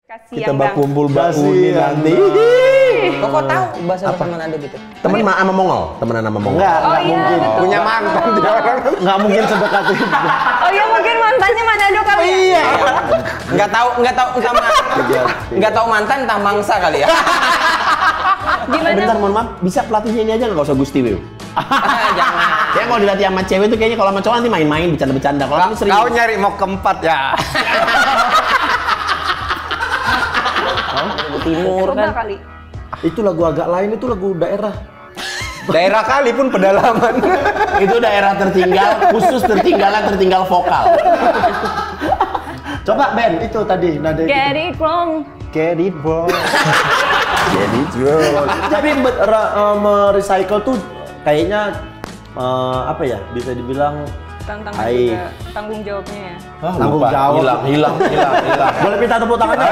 Kita berkumpul ini nanti. Kok tahu bahasa Manado gitu? Temen sama Mongol, temenan sama Mongol. Enggak mungkin. Oh, punya mantan dia orang. Enggak mungkin sedekat itu. Oh iya, mungkin mantannya Manado kali ya? Iya. Enggak tahu mantan entah mangsa kali ya. Gimana? Bentar, mohon maaf, bisa pelatihnya ini aja nggak usah Gusti Will? Jangan. Kayaknya kalau dilatih sama cewek tuh kayaknya kalau sama cowok nanti main-main, bercanda-bercanda. Kalau ini sering. Kau nyari mau keempat ya. Timur kan. Kali. Itu lagu agak lain, itu lagu daerah. Daerah kali pun pedalaman. Itu daerah tertinggal, khusus tertinggal vokal. Coba Ben, itu tadi nada itu. Get it wrong. Get it wrong. Get it wrong. Tapi merecycle tuh kayaknya apa ya? Bisa dibilang Tantangan juga, tanggung jawabnya ya. tanggung jawab. Hilang. Boleh minta tepuk tangannya?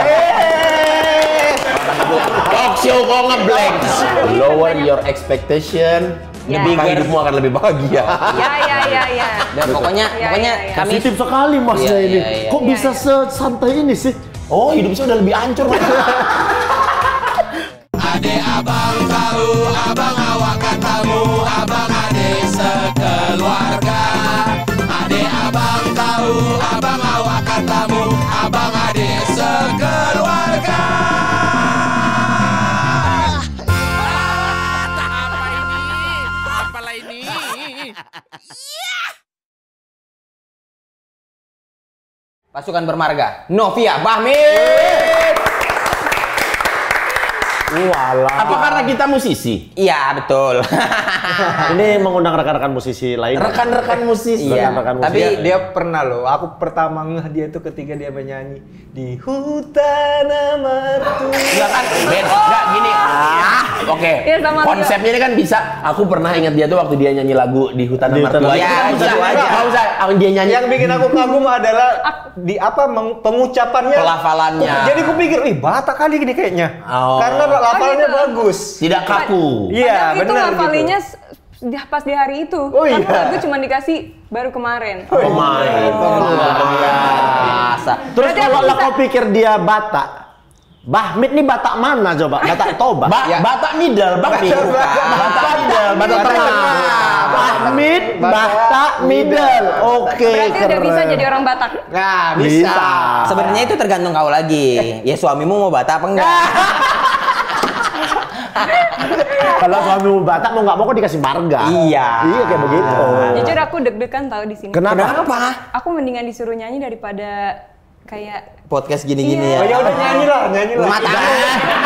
Talk show kok ngeblank. Lower your expectation. Ya. Maka hidupmu akan lebih bahagia. Ya. Dan pokoknya kami Positif sekali masnya ini. Iya. Kok bisa sesantai ini sih? Oh, hidup saya udah lebih hancur, Mas. Ade abang tahu, abang awak katamu, abang ade sekeluarga. Ade abang tahu, abang awak katamu, abang ade sekeluarga. Apalah ini? pasukan bermarga Novia Bahmit. Apa karena kita musisi? Iya betul. Ini mengundang rekan-rekan musisi lain. Rekan-rekan musisi. Iya. Rekan-rekan musisi. Tapi dia pernah loh, aku pertama ngeh dia tuh ketika dia menyanyi di hutan amartu. Enggak kan? Ben, enggak gini. Oke. Iya, sama Konsepnya ini kan bisa. Aku pernah ingat dia tuh waktu dia nyanyi lagu di Hutan Di Mertua. Hutan Ya, Mertua. enggak usah. Dia nyanyi Yang bikin aku kagum adalah di apa pengucapannya. pelafalannya. Jadi aku pikir, ih Batak kali ini kayaknya. Oh. Karena lafalnya gitu. bagus. Tidak kaku. Iya, Padahal itu benar ngafalinya gitu. pas di hari itu. Oh, Kan iya. lagu cuma dikasih baru kemarin. Oh my Biasa. Terus Berarti kalau aku lah kau pikir dia Batak, Bahmit nih Batak mana coba? Batak Toba? Batak middle, Bahmit. Batak middle, Batak tengah. Bahmit, Batak middle. Oke, Berarti udah bisa jadi orang Batak. Nah, bisa. Sebenarnya itu tergantung kau lagi. Ya suamimu mau Batak apa enggak? Kalau suamimu Batak mau nggak mau kok dikasih marga. Iya. Iya kayak begitu. Jujur aku deg-degan tahu di sini. Kenapa? Aku mendingan disuruh nyanyi daripada kayak Podcast gini-gini Iya. Oh ya ya. udah nyanyi lah. Mata.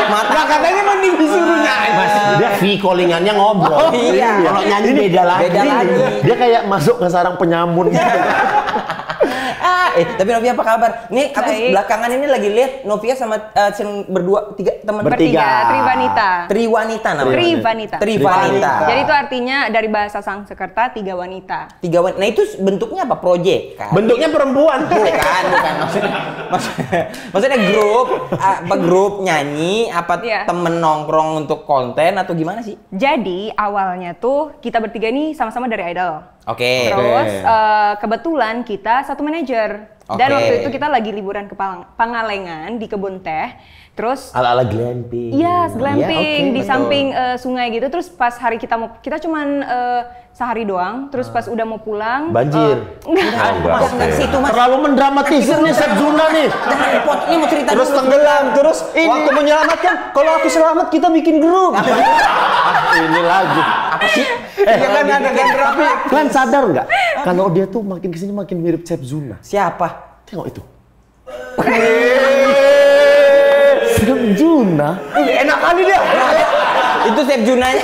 Nah, katanya mending disuruh nyanyi. Dia V callingannya ngobrol. Iya. Kalau nyanyi beda lagi. Beda lagi. Dia kayak masuk ke sarang penyamun gitu. Tapi Novia apa kabar? Nih aku Baik. belakangan ini lagi lihat Novia sama berdua tiga teman bertiga, Triwanita. Triwanita namanya. Triwanita. Triwanita. Jadi itu artinya dari bahasa Sanskerta tiga wanita. Tiga wanita. Nah itu bentuknya apa? Project kan? Bentuknya perempuan. Bukan. Maksudnya grup nyanyi apa Iya. temen nongkrong untuk konten atau gimana sih? Jadi awalnya tuh kita bertiga ini sama-sama dari Idol. Oke. Terus kebetulan kita satu manajer. Dan Oke. waktu itu kita lagi liburan ke Pangalengan di kebun teh. Terus Ala-ala glamping. iya, glamping Iya, oke, di betul. samping sungai gitu. Terus pas hari kita cuman sehari doang. Terus pas udah mau pulang Banjir. Jangan situ mas. Terlalu mendramatisir nih Chef Zuna nih. Jangan repot. Ini mau cerita Terus dulu. tenggelam, terus waktu menyelamatkan, kalau aku selamat kita bikin grup. Ini lagi. Apa sih? Iya kan ada Gandrapi. Kalian sadar nggak? Kalau dia tuh makin kesini makin mirip Chef Zuna. Siapa? Tengok itu. Chef Zuna. Enak kali dia. Itu Chef Junanya.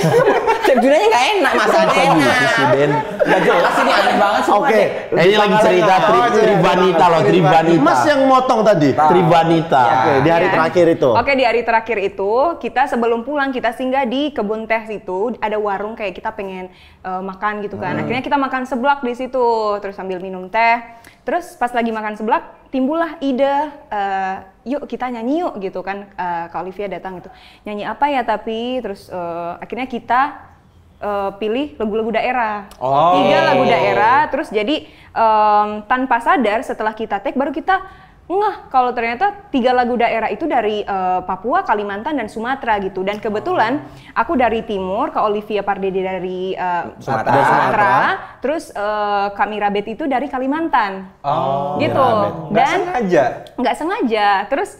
Chef Junanya nggak enak masalahnya. Ben. Nggak jelas ini aneh banget sih. Oke. Ini lagi cerita Triwanita loh, Triwanita. Mas yang motong tadi. Triwanita. Oke, di hari Iya. terakhir itu. Oke, di hari terakhir itu kita sebelum pulang kita singgah di kebun teh situ, ada warung kayak kita pengen makan gitu kan. Akhirnya kita makan seblak di situ, terus sambil minum teh. Terus pas lagi makan seblak timbullah ide yuk kita nyanyi yuk gitu kan. Kak Olivia datang gitu. Nyanyi apa ya tapi terus akhirnya kita pilih lagu-lagu daerah. Oh. 3 lagu daerah terus jadi tanpa sadar setelah kita take baru kita ngeh kalau ternyata 3 lagu daerah itu dari Papua, Kalimantan, dan Sumatera gitu. Dan kebetulan aku dari timur, Kak Olivia Pardede dari Sumatera, terus Kak Mirabet itu dari Kalimantan. Gitu. Dan nggak sengaja. Terus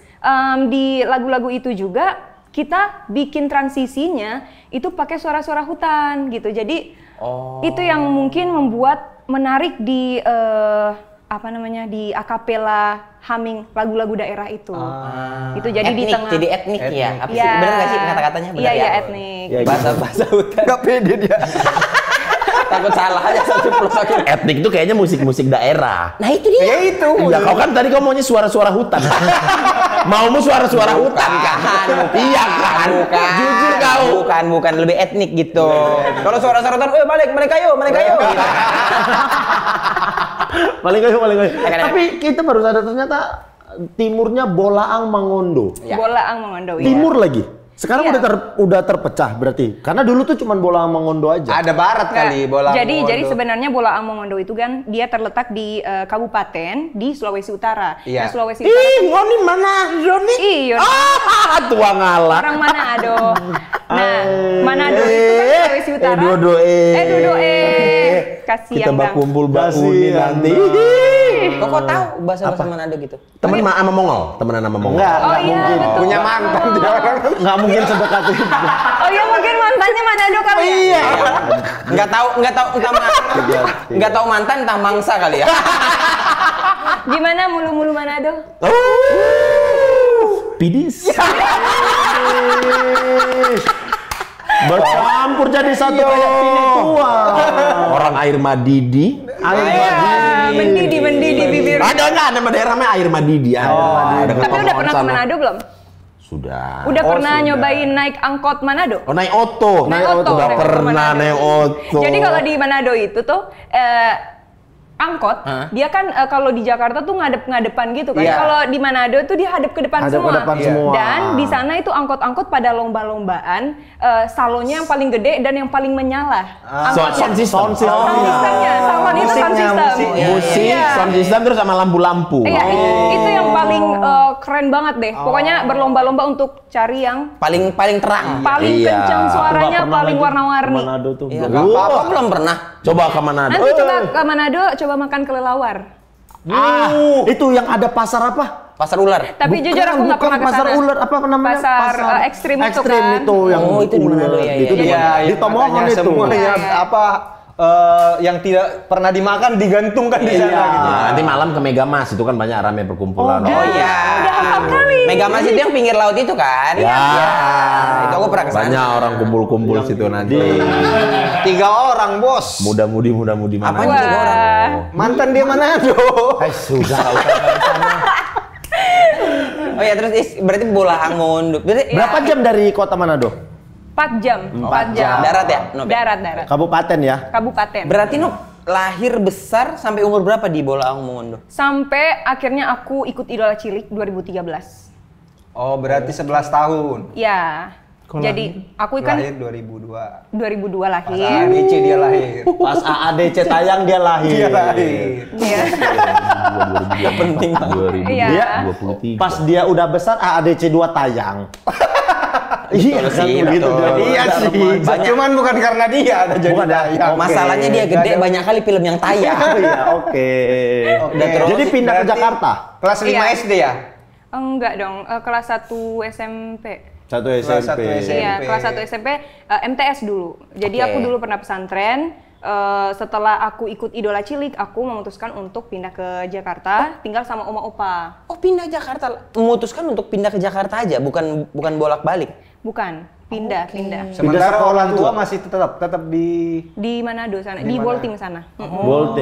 di lagu-lagu itu juga kita bikin transisinya itu pakai suara-suara hutan gitu. Jadi itu yang mungkin membuat menarik di di akapela humming lagu-lagu daerah itu. Itu jadi etnik, di tengah. jadi etnik ya. Apa sih? Bener nggak sih kata-katanya? Bener Iya, ya? etnik. Bahasa hutan. Nggak pede dia. Takut salah aja satu plus satu. Etnik itu kayaknya musik-musik daerah. Nah itu dia. Ya itu. Iya, kau kan tadi kau maunya suara-suara hutan. Maumu suara-suara hutan kan? Iya kan? Bukan. Jujur kau. Bukan lebih etnik gitu. Kalau suara-suara hutan, balik mereka yuk. Paling kayu. Akan- Tapi kita baru sadar ternyata timurnya Bolaang Mangondo. Ya. Bolaang Mangondo. Timur lagi. Sekarang Iya. udah terpecah berarti. Karena dulu tuh cuma Bolaang Mangondo aja. Ada barat kali bola. Jadi sebenarnya Bolaang Mangondo itu kan dia terletak di kabupaten di Sulawesi Utara. Iya. Nah, Sulawesi Utara Ngoni Manado nih? Iya. Tua ngalah. Orang Manado. Nah, Manado itu kan Sulawesi Utara. Dodo. Kasihan Kita Bang. bakumpul bauni Kasihan, nanti. Kok tahu bahasa Manado gitu? Temen sama Mongol, temenan sama Mongol. Enggak Oh iya, mungkin. betul. Punya mantan dia orang. Nggak mungkin sedekat itu. Oh iya, mungkin mantannya Manado kali ya? Iya. Nggak tahu mantan entah mangsa kali ya. Gimana mulu-mulu Manado? Pidis. Bercampur jadi satu kayak tua. Orang air Madidi. Mendidih bibir. Ada nama daerahnya air Madidi. Ada. Tapi udah pernah ke Manado belum? Sudah. Udah pernah nyobain naik angkot Manado? Oh, naik oto. Naik oto. Udah naik pernah Manado. naik oto. Jadi kalau di Manado itu tuh angkot, dia kan kalau di Jakarta tuh ngadep-ngadepan gitu kan. Iya. Kalau di Manado tuh dia hadap ke depan Hadap ke semua. depan semua. Dan di sana itu angkot-angkot pada lomba-lombaan salonnya yang paling gede dan yang paling menyala. Sound system. Sound systemnya, salon itu sound system. Musik, Iya. sound system terus sama lampu-lampu. Iya, itu yang paling keren banget deh. Pokoknya berlomba-lomba untuk cari yang Paling terang. paling Iya. kenceng suaranya, Nggak pernah paling lagi warna-warni. ke Manado tuh. Iya, nggak apa-apa belum pernah. Coba ke Manado. Nanti coba ke Manado, coba makan kelelawar. Itu yang ada pasar apa? Pasar ular. Tapi jujur aku nggak pernah ke pasar sana. ular apa namanya? Pasar ekstrim itu Ekstrim kan. itu yang Oh, itu di Manado, ular. ya, Itu ya. di Iya, di Tomohon katanya itu. semuanya Iya, iya. apa yang tidak pernah dimakan digantungkan di sana gitu. Nah, nanti malam ke Megamas itu kan banyak rame perkumpulan. Oh iya. Udah hafal kali. Megamas itu yang pinggir laut itu kan? Ya. Itu aku pernah kesana. Banyak orang kumpul-kumpul situ nanti. 3 orang, Bos. Muda-mudi mana. Apanya 3 orang? Mantan dia Manado. Sudah kau Oh ya terus berarti Bolaang Mangondo. Berarti Berapa jam dari kota Manado? 4 jam. 4 jam. Darat ya? Nob? Darat. Kabupaten ya. Kabupaten. Berarti Nob lahir besar sampai umur berapa di Bolaang Mangondo? Sampai akhirnya aku ikut Idola Cilik 2013. Oh, berarti 11 tahun. Ya. Jadi aku kan Lahir 2002. 2002 Pas lahir. ADC dia lahir. Pas AADC tayang dia lahir. Dia lahir. Iya. Penting banget. Iya. Dia 2023. pas dia udah besar AADC 2 tayang. Iya Betul kan sih, begitu. betul. Dia Iya udah sih. remaja. Cuman bukan karena dia ada jadi Bukan, dayang. oke. Masalahnya dia gede, banyak kali film yang tayang. Iya, oke. Oke. Jadi pindah ke Berarti Jakarta. Kelas 5 Iya. SD ya? Enggak dong, kelas 1 SMP. Satu Kelas SMP. satu SMP. Iya, kelas 1 SMP MTS dulu. Jadi Oke. aku dulu pernah pesantren. Setelah aku ikut Idola Cilik, aku memutuskan untuk pindah ke Jakarta, tinggal sama oma opa. Oh pindah Jakarta, memutuskan untuk pindah ke Jakarta aja, bukan bolak-balik. Bukan, pindah. Sementara sekolah orang tua juga? masih tetap di Di Manado sana, di Bolting sana. Ball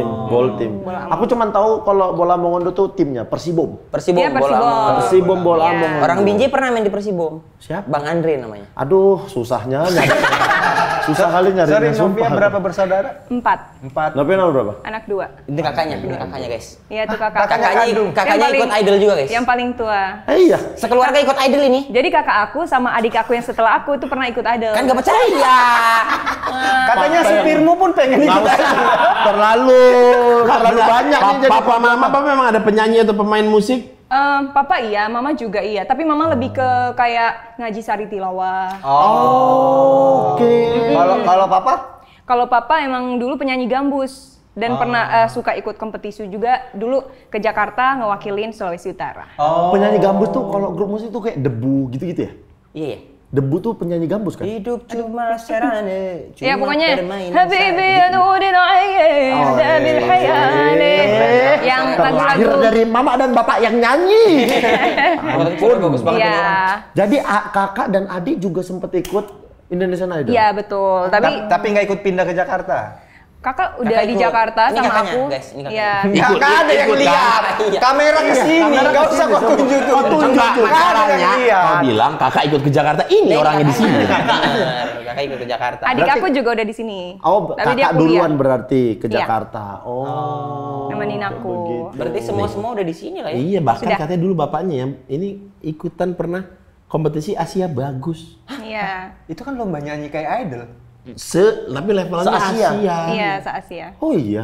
team. Aku cuma tahu kalau bola Mongondo tuh timnya Persibom. Persibom, Iya, bola. Persibom. Persibom bola Iya. Mongondo. Orang Binjai pernah main di Persibom. Siapa? Bang Andre namanya. Aduh, susahnya nyari. Susah kali Sorry, nyarinya Novia sumpah. berapa bersaudara? 4, 4. Novia nomor berapa? anak 2. Ini kakaknya guys. Iya tuh kakak. Kakaknya Yang ikut idol juga guys. Yang paling tua. Iya. Sekeluarga ikut idol ini. Jadi kakak aku sama adik aku yang setelah aku itu pernah ikut idol. Kan gak percaya. Katanya supirmu pun pengen ikut. Terlalu banyak nih jadi Papa mama apa memang ada penyanyi atau pemain musik? Papa iya, mama juga iya. Tapi mama lebih ke kayak ngaji sari tilawah. Oke. Kalau papa? Kalau papa emang dulu penyanyi gambus dan pernah suka ikut kompetisi juga dulu ke Jakarta ngewakilin Sulawesi Utara. Penyanyi gambus tuh kalau grup musik tuh kayak Debu gitu-gitu ya? Iya, iya. Debu tuh penyanyi gambus kan? Hidup cuma serane, cuma Ya pokoknya permainan Habibi saja. Anudin Adabil Hayani. Yang Terlahir lagu-lagu. dari mama dan bapak yang nyanyi. Ampun, bagus banget ini orang. Iya. Jadi kakak dan adik juga sempet ikut Indonesian Idol? Iya betul. Tapi nggak ikut pindah ke Jakarta. Kakak udah Kakak di ikut. Jakarta Ini sama kakaknya, aku. guys, ini kakaknya. Iya. Ikut, Nggak ada yang ikut, lihat. Iya. Kamera ke sini, kamera nggak ke usah sini, kau Sob. tunjuk. Oh, tunjuk. Enggak, Nggak ada masalahnya yang lihat. kau bilang kakak ikut ke Jakarta, ini orangnya di sini. Bener, kakak ikut ke Jakarta. Adik aku juga udah di sini. Oh, Tapi dia kakak kuliah. duluan berarti ke Iya. Jakarta. Oh. Nemenin aku. Berarti semua udah di sini lah ya. Iya, bahkan Sudah. katanya dulu bapaknya ya, ini ikutan pernah kompetisi Asia bagus. Iya. Itu kan lomba nyanyi kayak idol. Tapi levelnya Se-Asia. Asia. Iya, se-Asia. Oh iya.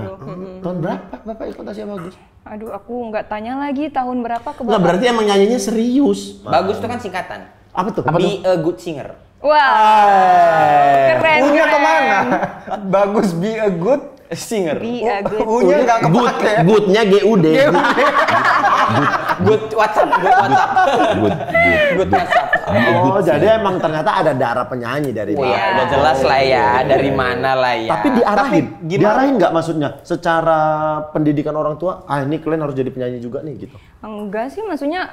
Tahun berapa bapak ikut Asia bagus? Aduh, aku nggak tanya lagi tahun berapa ke Enggak, bawah. berarti emang nyanyinya serius. Bagus tuh kan singkatan. Apa tuh? Be a good singer. Wah, keren, U-nya keren. kemana? Bagus, be a good Singer. Be a good. U-nya nggak Good, kepake. goodnya GUD. Good WhatsApp, good WhatsApp. Good. Good WhatsApp. Oh, jadi emang ternyata ada darah penyanyi dari Oh bapak. ya, udah jelas lah ya dari mana lah ya. Tapi diarahin, Tapi gimana? diarahin nggak maksudnya? Secara pendidikan orang tua, ini kalian harus jadi penyanyi juga nih gitu. Enggak sih, maksudnya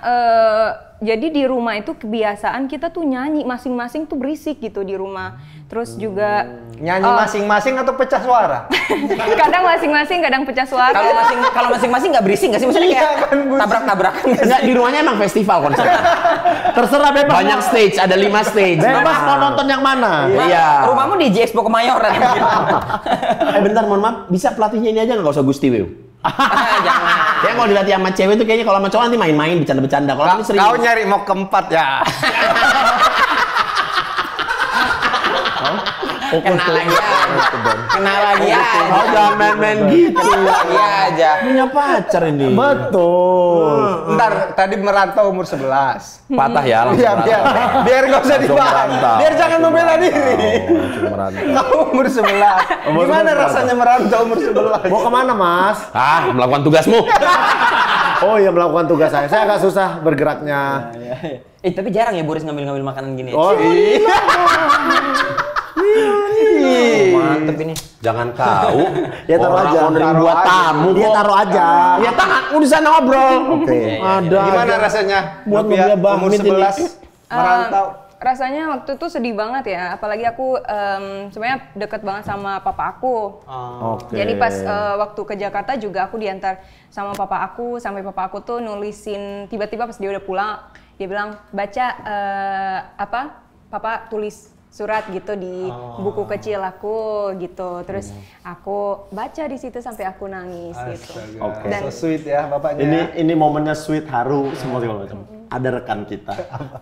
jadi di rumah itu kebiasaan kita tuh nyanyi masing-masing tuh berisik gitu di rumah. Terus juga Nyanyi masing-masing atau pecah suara? kadang masing-masing, kadang pecah suara. Kalau masing-masing nggak berisik nggak sih? Maksudnya kayak tabrak-tabrakan nggak sih? Enggak, di rumahnya emang festival konsepnya. Terserah bebas. Banyak stage, ada 5 stage. Bebas mau nonton yang mana? Iya. Rumahmu di J Expo Kemayoran. Bentar, mohon maaf, bisa pelatihnya ini aja nggak usah Gusti Wew? Jangan. Kayaknya kalau dilatih sama cewek tuh kayaknya kalau sama cowok nanti main-main, bercanda-bercanda. Kalau ini serius. Kau nyari mau keempat ya? Kena lagi aja. Kena lagi aja. Oh, jangan main-main gitu. Kena lagi aja. Punya pacar ini. Betul. Ntar tadi merantau umur 11. Patah ya langsung. Iya, biar nggak usah Langsung dibahas. merantau. Biar jangan membela diri. Langsung merantau. Kau umur 11. Gimana 11. rasanya merantau umur 11? Mau kemana mas? Ah, melakukan tugasmu. Oh iya melakukan tugas saya. Saya agak susah bergeraknya. Tapi jarang ya Boris ngambil-ngambil makanan gini. Oh iya. Mantep ini. Jangan kau. Ya, taruh Orang aja. mau nerima Taruh buat aja. tamu Dia kok. taruh aja. Ya tangan di sana ngobrol. Oke. Ada. Gimana aja. rasanya? Buat Novia, mobil Bang umur Mit ini. 11 merantau. Rasanya waktu itu sedih banget ya, apalagi aku sebenarnya deket banget sama papa aku. Oke. Jadi pas waktu ke Jakarta juga aku diantar sama papa aku, sampai papa aku tuh nulisin, tiba-tiba pas dia udah pulang, dia bilang baca papa tulis surat gitu di buku kecil aku gitu, terus aku baca di situ sampai aku nangis gitu. Oke. So sweet ya bapaknya. Ini momennya sweet, haru, semua segala macam. Ada rekan kita.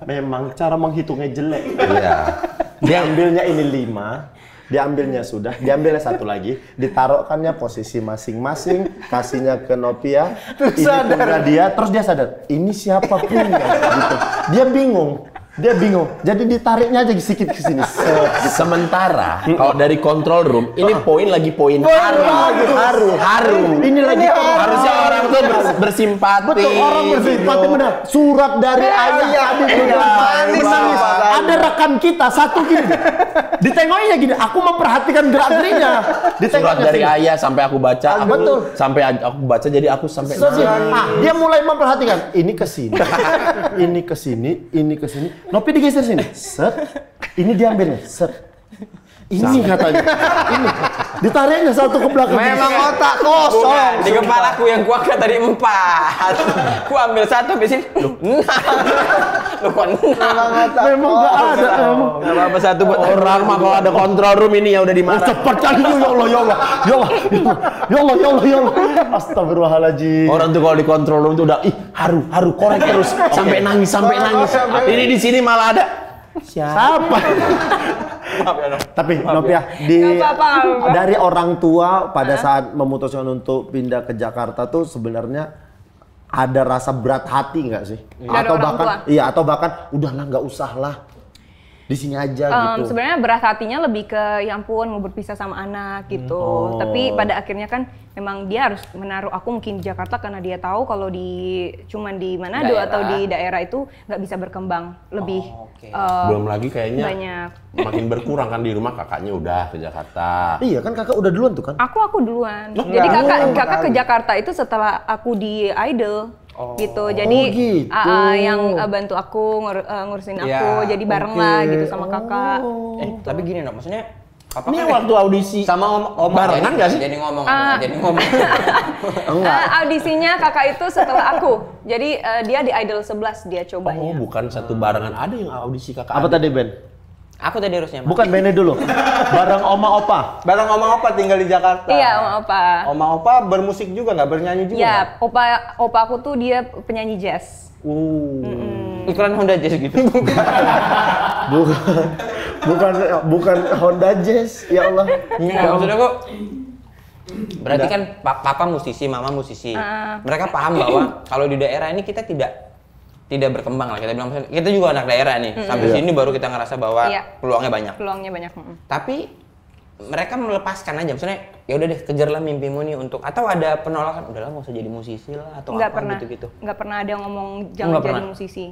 Memang cara menghitungnya jelek. Iya. Dia ambilnya ini 5, dia ambilnya sudah, diambilnya 1 lagi, ditaruhkannya posisi masing-masing, kasihnya ke Novia, Terus ini sadar. punya dia, terus dia sadar, ini siapa punya, gitu. Dia bingung. Jadi ditariknya aja sedikit ke sini. Sementara kalau dari control room ini poin lagi poin haru. Ini lagi Harusnya orang tuh bersimpati. betul, orang bersimpati benar. Surat dari ayah, adik, menangis. Ada rekan kita satu gini, ditengokinya gini. Aku memperhatikan gerak-geriknya. Surat Ditengoknya dari sini. ayah sampai aku baca. Betul. Sampai aku baca jadi aku sampai Dia mulai memperhatikan. Ini ke sini, ini ke sini, ini ke sini. Nopi digeser sini. Set. Ini diambilnya. Set. Ini katanya. Ini. Ditariknya satu ke belakang. Memang otak kosong. Bukan, di kepalaku yang kuat kan tadi 4. Ku ambil 1 habis ini. Lu kok 6? Memang nggak ada. Emang. Enggak apa-apa 1 buat orang mah kalau ada control room ini ya udah di Oh, mana. cepat kali ya Allah, ya Allah, ya Allah, ya Allah, ya Allah, ya Allah. Astagfirullahaladzim. Orang tuh kalau di control room tuh udah haru korek terus sampai nangis. Ini di sini malah ada Siapa? Tapi Novia, Nggak apa-apa. dari orang tua pada saat memutuskan untuk pindah ke Jakarta tuh sebenarnya ada rasa berat hati nggak sih? Dari Atau orang bahkan tua? iya, atau bahkan udahlah nggak usah lah. Di sini aja gitu. Sebenarnya berat hatinya lebih ke ya ampun mau berpisah sama anak gitu. Tapi pada akhirnya kan memang dia harus menaruh aku mungkin di Jakarta karena dia tahu kalau cuman di Manado atau di daerah itu nggak bisa berkembang lebih. Belum lagi kayaknya Banyak. makin berkurang kan di rumah, kakaknya udah ke Jakarta. Iya kan kakak udah duluan tuh kan? Aku duluan. Jadi kakak ke Jakarta itu setelah aku di Idol. Gitu. Jadi gitu. yang bantu aku ngurusin aku, jadi bareng lah gitu sama kakak. Tapi gini dong, maksudnya Papa Ini kan waktu audisi sama om barengan nggak sih? Jadi ngomong, Audisinya kakak itu setelah aku. Jadi dia di Idol 11 dia cobanya. Oh, bukan satu barengan, ada yang audisi kakak. Apa tadi Ben? Aku tadi harusnya. Bukan Bennya dulu. Bareng Oma Opa. Bareng Oma Opa tinggal di Jakarta. Iya, Oma Opa. Oma Opa bermusik juga nggak, bernyanyi juga? Iya, opa aku tuh dia penyanyi jazz. Iklan Honda Jazz gitu. Bukan Honda Jazz, ya Allah. Enggak, maksudnya kok berarti kan papa musisi, mama musisi. Mereka paham bahwa kalau di daerah ini kita tidak berkembang lah, kita bilang kita juga anak daerah nih. Sampai sini baru kita ngerasa bahwa peluangnya banyak. Peluangnya banyak. Tapi mereka melepaskan aja, maksudnya ya udah deh kejarlah mimpimu nih untuk, atau ada penolakan udahlah nggak usah jadi musisi lah atau Nggak apa pernah. gitu-gitu. Nggak pernah ada yang ngomong Nggak jangan jadi pernah. musisi.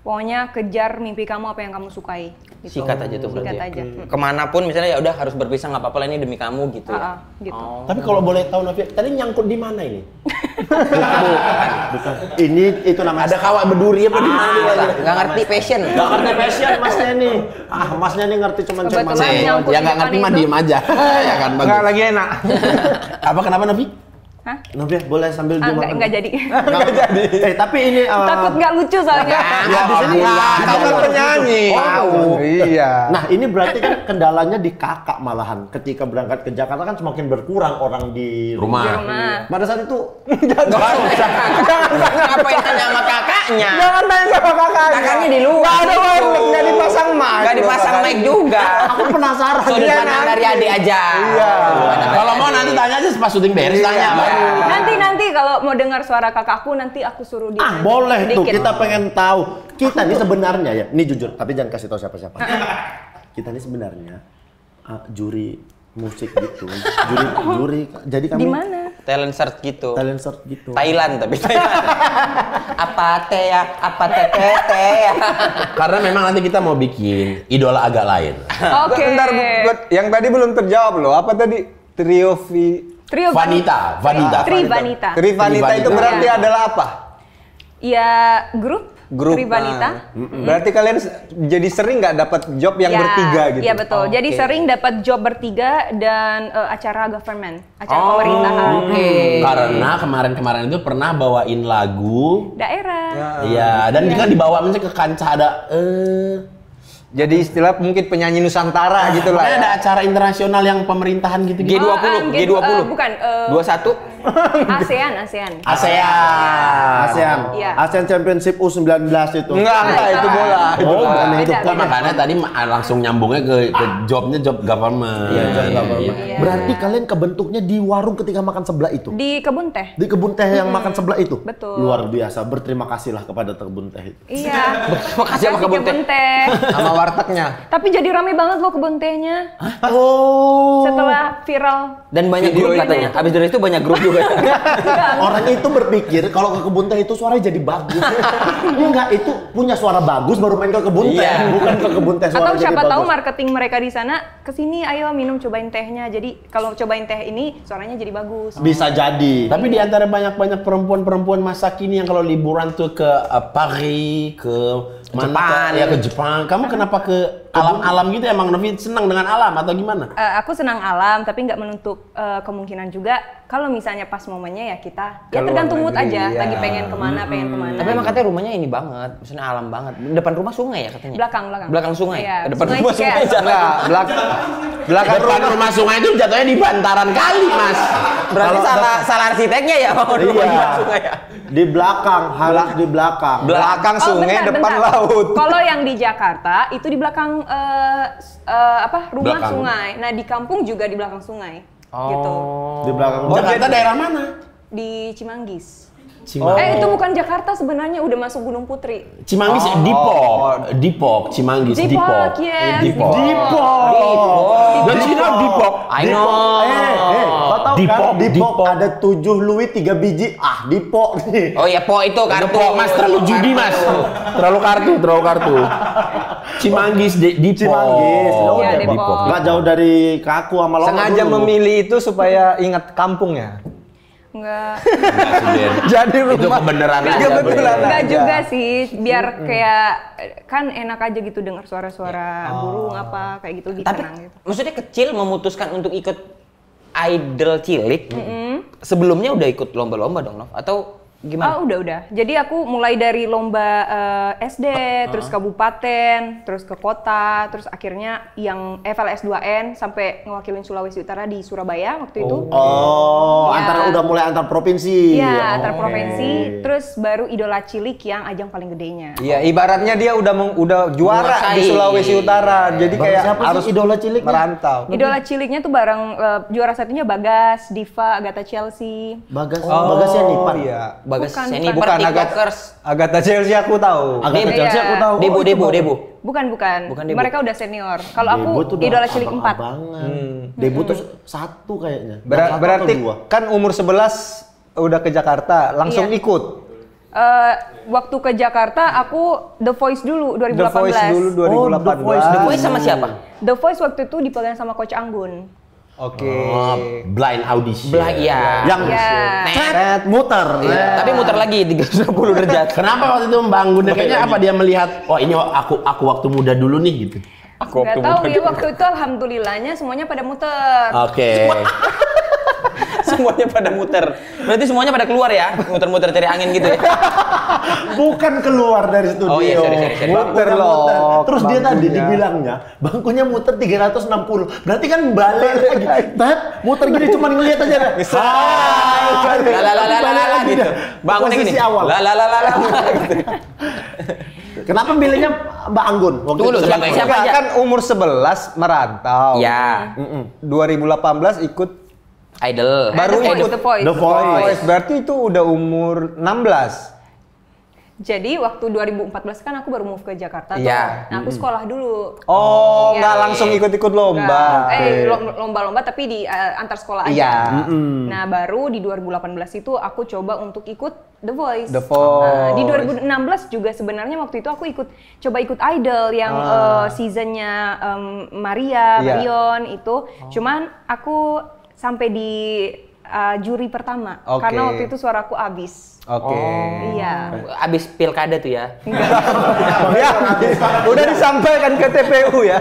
Pokoknya kejar mimpi kamu apa yang kamu sukai. Gitu. Sikat aja tuh berarti. Sikat aja. Kemanapun misalnya ya udah harus berpisah nggak apa-apa lah, ini demi kamu gitu ya. Gitu. Tapi kalau boleh tahu Novia, tadi nyangkut di mana ini? Bukan. Ini itu namanya Ada kawat berduri apa di mana? Nggak ngerti passion. Gak ngerti passion masnya nih. Masnya nih ngerti cuman Kebetulan cuman. nyangkut Ya di nggak depan ngerti mah itu. diem aja. Ya kan bagus. Nggak lagi enak. Apa kenapa Novi? Hah? Novia boleh sambil dia makan. Nggak jadi. Nggak jadi. Tapi ini Takut nggak lucu soalnya. ya di sini Kita kan penyanyi. Iya. Nah ini berarti kan kendalanya di kakak malahan. Ketika berangkat ke Jakarta kan semakin berkurang orang di Rumah. Di rumah. Pada saat itu Ngapain tanya sama kakaknya? Jangan tanya sama kakaknya. Kakaknya di luar. Nggak ada gitu. wireless, nggak dipasang mic. Nggak dipasang mic juga. aku penasaran. Sudut Iya, pandang nanti. dari adik aja. Iya. Kalau mau nanti tanya aja pas syuting beres tanya. Nanti kalau mau dengar suara kakakku nanti aku suruh dia. nanti Boleh tuh, sedikit. kita pengen tahu. Kita nih sebenarnya ya, ini jujur, tapi jangan kasih tahu siapa-siapa. Kita nih sebenarnya juri musik gitu. Juri. Jadi kami Di mana? Talent search gitu. talent search gitu. Thailand tapi Thailand. Apa teh ya? Apa teh ya? Karena memang nanti kita mau bikin idola agak lain. Oke. Bentar, yang tadi belum terjawab loh. Apa tadi? Trio Trio Vanita. Tri Vanita. Tri Vanita itu Vanita. berarti Iya. adalah apa? Ya grup Tri Vanita. Berarti kalian jadi sering nggak dapat job yang bertiga gitu? Iya betul. Jadi sering dapat job bertiga dan acara government, acara pemerintahan. Karena kemarin-kemarin itu pernah bawain lagu. Daerah. Iya, dan juga dibawa misalnya ke kancah ada Jadi istilah mungkin penyanyi Nusantara gitu lah. pokoknya Ya. ada acara internasional yang pemerintahan gitu. G20, G20. Bukan. 21. ASEAN. ASEAN. Iya. ASEAN Championship U19 itu. Enggak, itu bola. Itu Oh, bola. bukan itu. Beda. Nah, makanya tadi langsung nyambungnya ke job government. Iya, job government. Iya. Berarti kalian kebentuknya di warung ketika makan sebelah itu? Di kebun teh. Di kebun teh yang makan sebelah itu? Betul. Luar biasa, berterima kasihlah kepada kebun teh itu. Iya. Makasih sama kebun teh. Sama wartegnya. Tapi jadi rame banget loh kebun tehnya. Oh. Setelah viral. Dan banyak grup katanya. Habis dari itu banyak grup juga. Orang itu berpikir kalau ke kebun teh itu suaranya jadi bagus. Enggak, itu punya suara bagus baru main ke kebun teh, Iya. bukan ke kebun teh suara Atau jadi siapa tahu bagus. marketing mereka di sana kesini ayo minum cobain tehnya. Jadi kalau cobain teh ini suaranya jadi bagus. Bisa jadi. Tapi di antara banyak-banyak perempuan-perempuan masa kini yang kalau liburan tuh ke Paris, ke mana Jepang. ya ke Jepang. Kamu kenapa ke alam-alam gitu? Emang Novi senang dengan alam atau gimana? Aku senang alam tapi nggak menutup kemungkinan juga kalau misalnya pas momennya ya kita ya Keluar tergantung mood negeri, aja ya. lagi pengen kemana pengen kemana. Tapi emang katanya rumahnya ini banget, maksudnya alam banget. Depan rumah sungai ya katanya. belakang. Belakang sungai. Iya, Ke depan sungai rumah kayak- sungai jangan. Enggak, belakang Depan rumah sungai itu jatuhnya di bantaran kali, Mas. Berarti salah arsiteknya ya mau rumah Iya. sungai ya. Di belakang, harus di belakang. belakang sungai, depan laut. Kalau yang di Jakarta itu di belakang rumah Belakang. sungai. Nah di kampung juga di belakang sungai. Gitu. Di belakang. Jakarta daerah mana? Di Cimanggis. Cimanggis. Itu bukan Jakarta sebenarnya, udah masuk Gunung Putri. Cimanggis, Depok, Cimanggis, Depok, yes. Depok. Dan Cina Depok. I know. Kau tahu kan Depok ada 7 Louis 3 biji. Depok nih. Oh ya, po itu kartu. Depok, Mas, terlalu judi, Mas. Terlalu kartu. Cimanggis, Depok. Cimanggis. Iya, Depok. Nggak jauh dari Kaku sama Lombok. Sengaja dulu. memilih itu supaya ingat kampungnya. Enggak. Jadi Itu rumah kebenaran Iya, aja, betulan Bro. Enggak aja. juga sih, biar kayak kan enak aja gitu dengar suara-suara burung apa kayak gitu Tapi tenang gitu. maksudnya kecil memutuskan untuk ikut idol cilik. Sebelumnya udah ikut lomba-lomba dong, Nov? Atau gimana? Udah. Jadi aku mulai dari lomba SD, terus kabupaten, terus ke kota, terus akhirnya yang FLS 2N sampai ngewakilin Sulawesi Utara di Surabaya waktu itu. Ya. Udah mulai antar provinsi. Iya, antar provinsi, terus baru idola cilik yang ajang paling gedenya. Iya, ibaratnya dia udah juara Menguasai. di Sulawesi Utara. Jadi Bang, kayak siapa sih harus idola ciliknya? merantau. Idola ciliknya tuh bareng juara satunya Bagas, Diva, Agatha Chelsea. Bagasnya nih, Pak. Iya. Bagas Bukan, Seni Bukan TikTokers. Agatha Chelsea aku tahu. Agatha Iya. Chelsea aku tahu. Debu. Bukan. Bukan Debu. Mereka udah senior. Kalau aku Debu tuh udah idola cilik 4. abang-abangan. Debu tuh 1 kayaknya. Satu Berarti atau 2? kan umur 11 udah ke Jakarta, langsung Iya. ikut. Waktu ke Jakarta aku The Voice dulu 2018. The Voice dulu 2018. The Voice sama siapa? The Voice waktu itu dipegang sama Coach Anggun. Oke. Blind audition. Iya. Yang Iya. cet muter. Tapi muter lagi 360 derajat. Kenapa waktu itu membangun? Kayaknya apa dia melihat, ini aku waktu muda dulu nih gitu. Gak tahu ya waktu itu alhamdulillahnya semuanya pada muter. Oke. Semuanya pada muter. Berarti semuanya pada keluar ya? Muter-muter cari angin gitu ya? Bukan keluar dari studio. Oh iya, sorry. Muter Muter loh, Terus dia tadi bangkunya. dibilangnya, bangkunya muter 360. Berarti kan balik lagi. Tat, muter gini cuma ngeliat aja. Lalalala gitu. Bangunnya gini. Posisi awal. Lalalala gitu. Kenapa milihnya Mbak Anggun? Waktu Tunggu itu dulu, siapa? siapa? Enggak, kan umur 11 merantau. Ya, 2018 ikut idol. Baru The Voice, ikut The Voice. The Voice. Berarti itu udah umur 16. Jadi waktu 2014 kan aku baru move ke Jakarta tuh. Iya. Nah, aku sekolah dulu. Oh, Iya. nggak langsung ikut-ikut lomba. Nggak. Lomba-lomba tapi di antar sekolah aja. Iya. Nah, baru di 2018 itu aku coba untuk ikut The Voice. The Voice. Nah, di 2016 juga sebenarnya waktu itu aku coba ikut Idol yang seasonnya Maria, Iya. Marion itu. Cuman aku sampai di juri pertama Oke. karena waktu itu suaraku habis. Oke. Iya. Abis pilkada tuh ya. Ya, udah disampaikan ke TPU ya.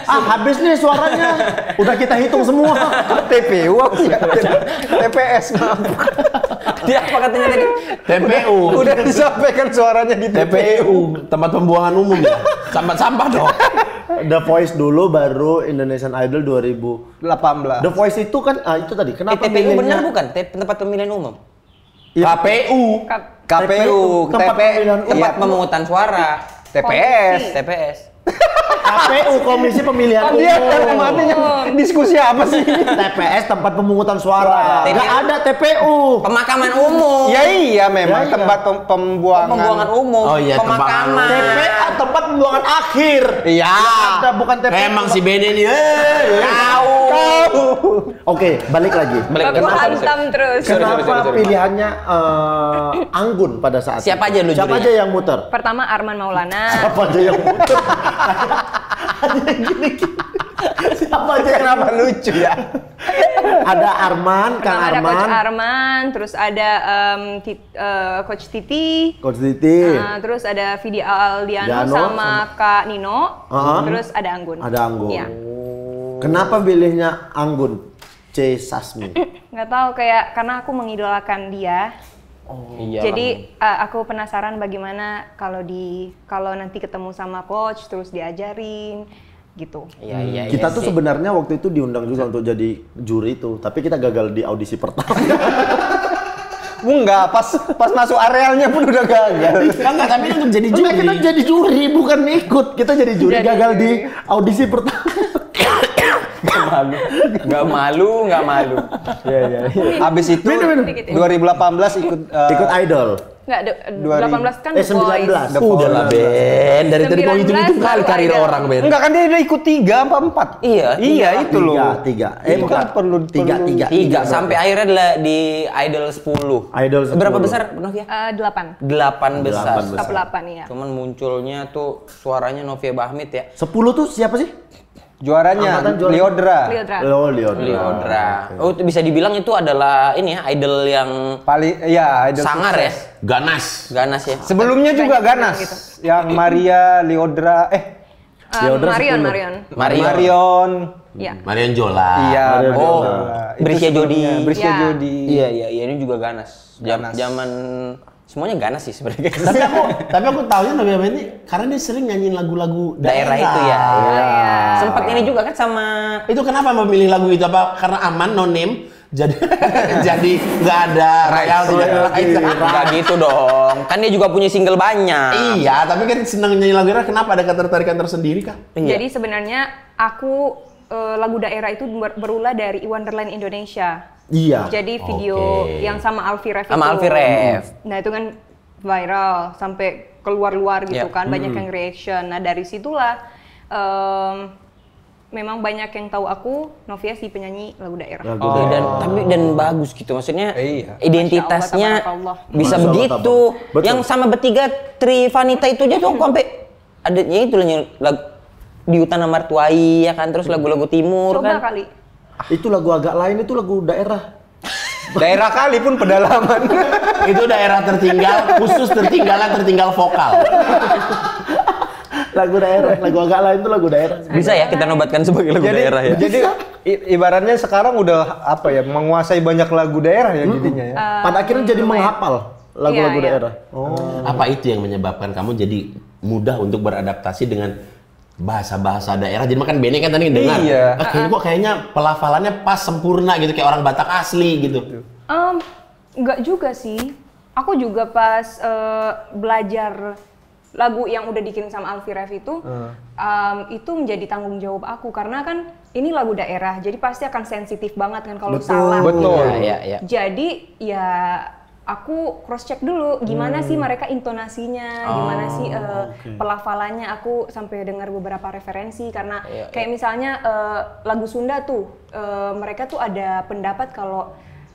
Habis nih suaranya. Udah kita hitung semua. TPU aku ya. TPS maaf. Dia apa katanya tadi? TPU. Udah disampaikan suaranya di TPU. TPU, tempat pembuangan umum ya. Sampah-sampah dong. The Voice dulu baru Indonesian Idol 2018. 18. The Voice itu kan itu tadi. Kenapa TPU bener milihnya- bukan? Tempat pemilihan umum. KPU. KPU, tempat pemilihan umum. Tempat pemungutan suara. TPS. TPS. KPU Komisi Pemilihan Kan dia kan Umum. matinya diskusi apa sih? TPS tempat pemungutan suara. TPU. Nggak ada TPU. Pemakaman umum. Ya iya memang Ya, iya. tempat pembuangan. Pembuangan umum. Oh iya, Pemakaman. TPA tempat pembuangan akhir. Iya. Ada bukan TPU. Emang si Bene ini. Tahu. Oke, balik lagi. Balik. Aku Kenapa? hantam terus. Kenapa pilihannya Anggun pada saat Siapa itu? aja lu Siapa jurinya? aja yang muter? Pertama Arman Maulana. Siapa aja yang muter? Ada yang gini-gini. Siapa aja yang Kenapa lucu ya? Ada Arman, Kang Pertama ada Arman, Coach Arman, terus ada Coach Titi, Coach Titi, terus ada Vidi Aldiano Diano sama Kak Nino, Uh-huh. terus ada Anggun. ada Anggun. Iya. Kenapa pilihnya Anggun? C. Sasmi. Nggak tahu kayak karena aku mengidolakan dia. Iya. Jadi aku penasaran bagaimana kalau nanti ketemu sama coach terus diajarin gitu. Iya. Kita tuh sih. sebenarnya waktu itu diundang juga untuk jadi juri itu, tapi kita gagal di audisi pertama. Enggak, pas masuk arealnya pun udah gagal. Enggak, tapi untuk jadi juri. Enggak, kita jadi juri bukan ikut. Kita jadi juri Jadi gagal juri. di audisi pertama. Nggak malu. Iya. Habis itu Dikit ya. 2018 Ikut idol. Enggak, 18 kan The 19. Voice. Udah lah Ben, dari tadi mau 19 hitung-hitung kali baru karir ada. orang Ben. Enggak kan dia udah ikut 3 apa 4? Iya, itu loh. 3. Itu kan perlu 3 sampai akhirnya adalah di Idol 10. Idol 10. Berapa besar Novia? 8. 8 besar. Top 8 iya. Cuman munculnya tuh suaranya Novia Bahmit ya. 10 tuh siapa sih? Juaranya Angkatan juara. Liodra. Liodra. Liodra. Oh, itu bisa dibilang itu adalah ini ya idol yang Paling ya idol sangar ya. sukses. Ganas ya. Sebelumnya juga ganas. gitu. Yang Maria Liodra Liodra Marion. Iya. Marion Jola. Iya. Oh, Itu Brisya Jodi. sebelumnya. Brisya Iya. Jodi. Iya, ini juga ganas. Zaman semuanya ganas sih sebenarnya. Tapi aku tahunya Novia Ben ini karena dia sering nyanyiin lagu-lagu Daerah itu ya. Iya. Sempat ini juga kan sama Itu kenapa memilih lagu itu? Apa karena aman, no name? Jadi jadi nggak ada royalti. Enggak gitu dong. Kan dia juga punya single banyak. Iya, tapi kan seneng nyanyi lagu daerah. Kenapa ada ketertarikan tersendiri kah? Jadi sebenarnya aku lagu daerah itu berulah dari Wonderland Indonesia. Iya. Jadi video Oke. yang sama Alfie Rev itu. Sama Alfie Rev. Nah itu kan viral sampai keluar-luar gitu Iya. kan, banyak yang reaction. Nah dari situlah memang banyak yang tahu aku Novia si penyanyi lagu daerah. Dan bagus gitu maksudnya. Iya. Identitasnya Masya Allah, bisa Masya Allah, begitu. Betul. Yang sama bertiga Tri Vanita itu aja tuh aku sampai adanya itu lagu di Utana Martuai ya kan, terus lagu-lagu timur Coba kan. kali. Itu lagu agak lain, itu lagu daerah. Daerah kali pun pedalaman. Itu daerah tertinggal, khusus tertinggal vokal. Lagu daerah, lagu agak lain itu lagu daerah. Bisa ya kita nobatkan sebagai lagu daerah ya. Jadi ibaratnya sekarang udah apa ya, menguasai banyak lagu daerah ya jadinya ya. Pada akhirnya jadi menghafal lagu-lagu Iya, iya. daerah. Apa itu yang menyebabkan kamu jadi mudah untuk beradaptasi dengan bahasa-bahasa daerah? Jadi makan Bene kan tadi dengar. Iya. Kayaknya pelafalannya pas sempurna gitu kayak orang Batak asli gitu. Enggak juga sih. Aku juga pas belajar lagu yang udah dikirim sama Alfie Rev itu menjadi tanggung jawab aku karena kan ini lagu daerah, jadi pasti akan sensitif banget kan kalau salah. Betul. Iya. Jadi ya aku cross check dulu gimana sih mereka intonasinya, gimana sih pelafalannya. Aku sampai dengar beberapa referensi karena kayak misalnya lagu Sunda tuh mereka tuh ada pendapat kalau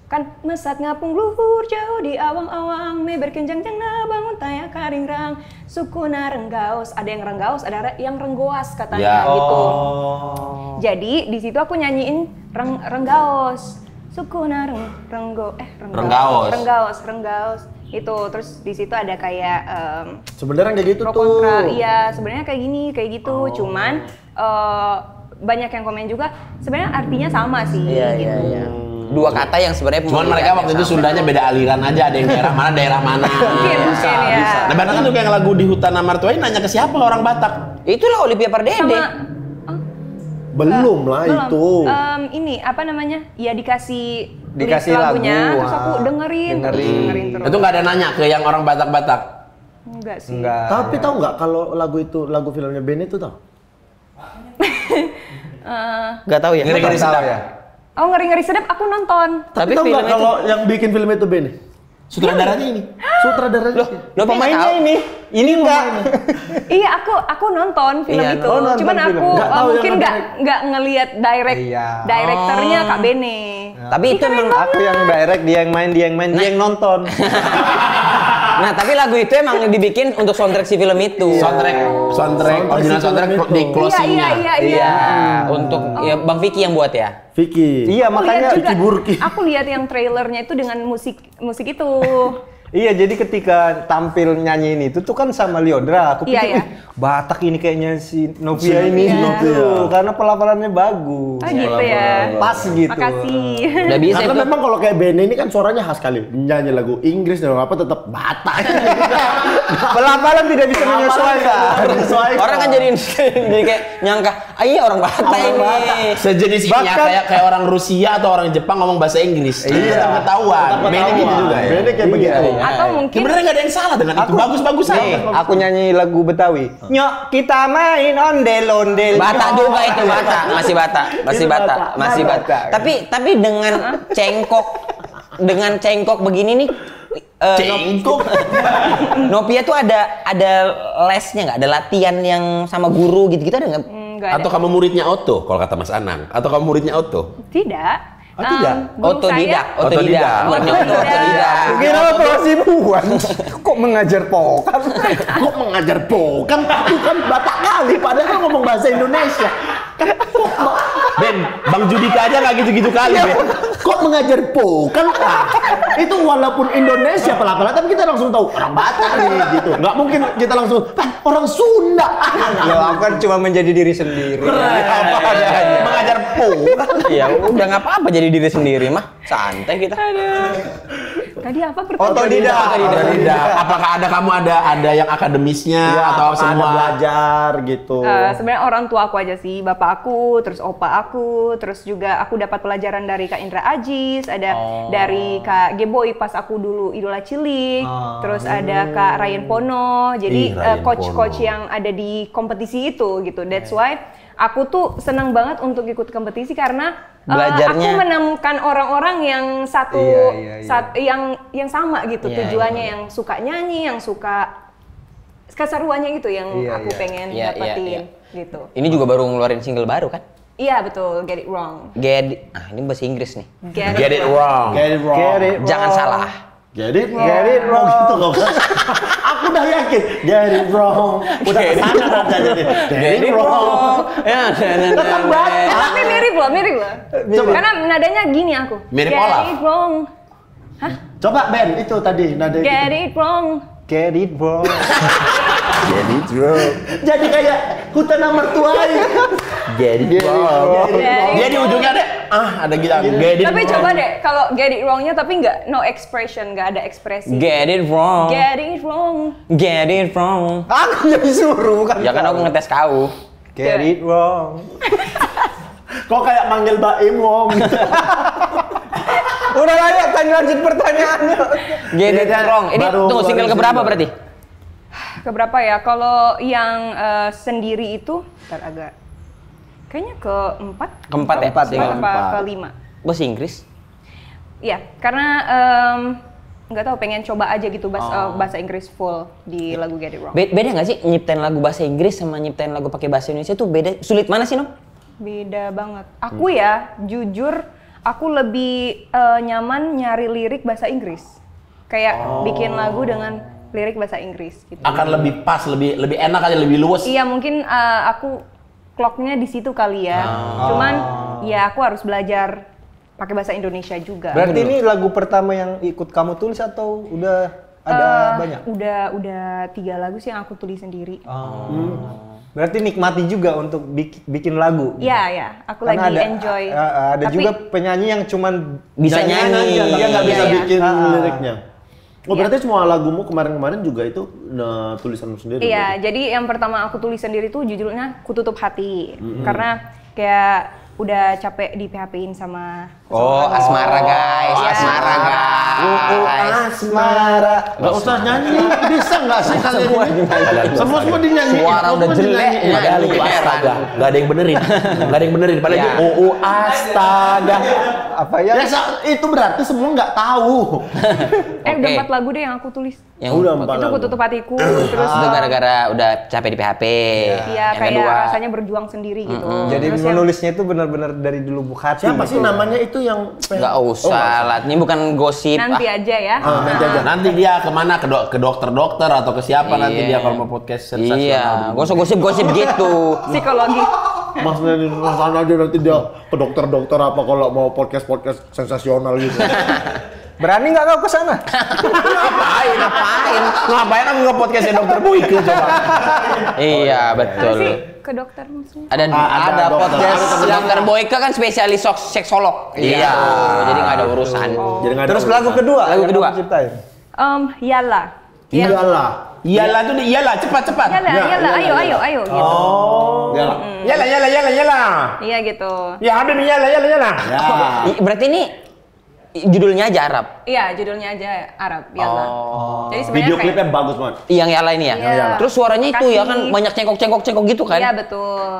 kan mesat ngapung luhur jauh di awang-awang me berkenjang-jang na bangun taya karingrang suku na renggaos, ada yang renggaos ada yang renggoas katanya gitu. Jadi di situ aku nyanyiin renggaos suku na renggaos itu. Terus di situ ada kayak Sebenarnya kayak gitu pro tuh. kontra. Iya, sebenarnya kayak gini, kayak gitu. Cuman banyak yang komen juga sebenarnya artinya sama sih gitu. Dua kata yang sebenarnya Cuman mereka waktu itu Sundanya beda aliran aja, ada yang daerah mana. Mungkin ya. Nah, bahkan tuh yang lagu di Utana Martuai nanya ke siapa orang Batak? Itulah Olivia Pardede. Belum lah itu. Ini apa namanya? Ya dikasih lagu, lagunya, terus aku dengerin terus. Itu nggak ada nanya ke yang orang Batak-Batak. Enggak sih. Enggak. Tapi tahu nggak kalau lagu itu, lagu filmnya Bene itu tahu? Nggak tahu ya. Ngeri-ngeri sedap ya. Oh, ngeri-ngeri sedap aku nonton. Tapi tahu film nggak itu- kalau yang bikin film itu Bene? Sutradaranya ini. Sutradaranya. Lo Pemainnya ini enggak. Iya, aku nonton film Iya, itu. nonton Cuman film. aku Nggak tahu mungkin yang nggak ngelihat Iya. direkturnya Kak Bene. Tapi itu emang Aku yang direct, dia yang main, dia yang nonton. Nah, tapi lagu itu emang dibikin untuk soundtrack si film itu. Soundtrack original soundtrack di closingnya. Iya. Untuk ya Bang Vicky yang buat ya. Vicky. Iya, Aku lihat makanya juga, Burki. aku lihat yang trailernya itu dengan musik itu. iya, jadi ketika tampil nyanyiin itu tuh kan sama Liodra, aku Iya, pikir iya. Batak ini kayaknya si Novia ini Novia. gitu, karena pelafalannya bagus. Oh gitu ya. Pas gitu. Makasih. Udah bisa Karena itu. memang kalau kayak Bene ini kan suaranya khas kali. Nyanyi lagu Inggris dan apa tetap Batak. Pelafalan tidak bisa menyesuaikan. Orang kan jadiin Jadi kayak nyangka, iya orang Batak ini. Sejenis ini ya, kayak orang Rusia atau orang Jepang ngomong bahasa Inggris. Iya, tetap ketahuan. Bene gitu juga ya. Bene kayak begitu. Atau mungkin Sebenarnya nggak ada yang salah dengan itu. Bagus-bagus Nih, aja. aku nyanyi lagu Betawi. Nyok kita main ondel-ondel. Batak juga itu, Batak. Masih Batak. Masih Batak. Batak. Tapi dengan cengkok begini nih Cengkok. Novia tuh ada lesnya nggak? Ada latihan yang sama guru gitu ada nggak? nggak ada. Atau kamu muridnya Otto kalau kata Mas Anang? Atau kamu muridnya Otto? Tidak. tidak? Guru Otodidak. Otodidak. Muridnya Otodidak. Kira operasi buan. Kok mengajar pokam? Kok mengajar pokam? Itu kan Batak kali, padahal ngomong bahasa Indonesia. Ben, Bang Judika aja nggak gitu-gitu kali, Ben. Kok mengajar pokam? Itu walaupun Indonesia pelan-pelan, tapi kita langsung tahu orang Batak nih gitu. Nggak mungkin kita langsung, orang Sunda. Loh, aku kan cuma menjadi diri sendiri. Apa adanya? Mengajar pokam. Ya udah nggak apa-apa jadi diri sendiri mah. Santai kita. Tadi apa pertanyaan? Otodidak. Apakah kamu ada yang akademisnya atau ada semua? belajar gitu. Sebenarnya orang tua aku aja sih, bapak aku, terus opa aku, terus juga aku dapat pelajaran dari Kak Indra Ajis, ada dari Kak Geboy pas aku dulu idola cilik, terus ada Kak Ryan Pono, jadi Ryan coach-coach Pono. yang ada di kompetisi itu gitu. That's why aku tuh senang banget untuk ikut kompetisi karena Belajarnya. aku menemukan orang-orang yang satu, yang sama gitu Iya, tujuannya, yang suka nyanyi, yang suka keseruannya gitu yang Iya, aku iya. pengen Iya, dapetin iya. gitu. Ini juga baru ngeluarin single baru kan? Iya betul, Get It Wrong. Ini bahasa Inggris nih. Get it wrong. Get it wrong. Get it Jangan wrong. salah. Get it wrong. Gitu kok. Aku udah yakin. Get it wrong. Udah kesana nadanya nih. Get it wrong. Ya, Tetap Batak. Tapi mirip loh. Karena nadanya gini aku. Mirip Get Olaf. it wrong. Coba Ben, itu tadi nada Get gitu. it wrong. Get it wrong. Get it wrong. Jadi kayak hutan mertuai. Get it wrong. Dia di ujungnya ada gitu. Get it Tapi wrong. coba deh kalau get it wrongnya tapi nggak no expression, nggak ada ekspresi. Get it wrong. Get it wrong. Get it wrong. Aku yang disuruh kan. Ya kan aku ngetes kau. Get it wrong. Kok kayak manggil Baim Wong gitu. Udah lanjut pertanyaannya. Get it wrong. Ini Baru tunggu single keluarin keberapa single. berarti? Keberapa ya? Kalau yang sendiri itu, ntar agak kayaknya keempat. Keempat ya? Keempat, Single. Apa kelima? Bahasa Inggris? Iya, karena nggak tahu pengen coba aja gitu bahasa Inggris full di lagu Get It Wrong. Beda nggak sih nyiptain lagu bahasa Inggris sama nyiptain lagu pakai bahasa Indonesia tuh beda? Sulit mana sih, Nom? Beda banget. Aku ya, jujur, aku lebih nyaman nyari lirik bahasa Inggris. Kayak bikin lagu dengan lirik bahasa Inggris gitu. Akan lebih pas, lebih enak aja, lebih luas. Iya, mungkin aku clocknya di situ kali ya. Cuman ya aku harus belajar pakai bahasa Indonesia juga. Berarti ini lagu pertama yang ikut kamu tulis atau udah ada banyak? Udah 3 lagu sih yang aku tulis sendiri. Berarti nikmati juga untuk bikin lagu. Iya, aku Karena lagi enjoy. Ada Tapi- juga penyanyi yang cuman Bisa nyanyi. Dia nggak bisa Iya, iya. bikin liriknya. Oh Iya. berarti semua lagumu kemarin-kemarin juga itu tulisanmu sendiri? Iya, jadi yang pertama aku tulis sendiri tuh judulnya Ku Tutup Hati. Karena kayak udah capek di PHP-in sama Oh, asmara guys, Iya. asmara guys. Asmara. Nggak usah nyanyi, bisa nggak sih kalian ini? Semua dinyanyiin. Suara udah semua jelek. dinyanyiin. Padahal itu astaga, nggak ada yang benerin, nggak ada yang benerin. Padahal Ya. itu astaga. apa ya? Ya itu berarti semua nggak tahu. udah Oke. 4 lagu deh yang aku tulis. Yang Udah 4 Itu Ku lagu. Tutup Hatiku, terus itu gara-gara udah capek di PHP. iya Yang kayak kedua, rasanya berjuang sendiri gitu. Jadi Terus yang- menulisnya itu benar-benar dari dulu lubuk hati. Siapa sih gitu. namanya itu yang? nggak usah lah. Ini bukan gosip. nanti aja ya. Nanti aja. Nanti dia kemana ke dokter-dokter atau ke siapa nanti Iya. dia kalau mau podcast sensasional. Iya, gak usah gosip-gosip gitu. Psikologi. Maksudnya di sana aja nanti dia ke dokter-dokter apa kalau mau podcast sensasional gitu. Berani nggak kau ke sana? Ngapain? Ngapain aku nge-podcastnya dokter Boyke coba? Iya, betul. Sih ke dokter maksudnya. Ada ada dokter. podcast Ada temen dokter Boyke kan spesialis seksolog. Iya. Jadi nggak ada urusan. Jadi nggak ada Terus urusan. lagu kedua. Lagu yang kedua. kamu ciptain. Yala. Iyalah. Iyalah tuh iyalah cepat. Iyalah, ayo gitu. Oh. Iyalah. Iya gitu. Ya Habib iyalah. Ya. Berarti ini judulnya aja Arab. Iya, judulnya aja Arab, Yalla. Jadi sebenarnya Video kayak klipnya bagus banget. Yang Yalla ini ya? Iya. Terus suaranya itu ya kan Makasih. banyak cengkok-cengkok gitu kan? Iya, betul.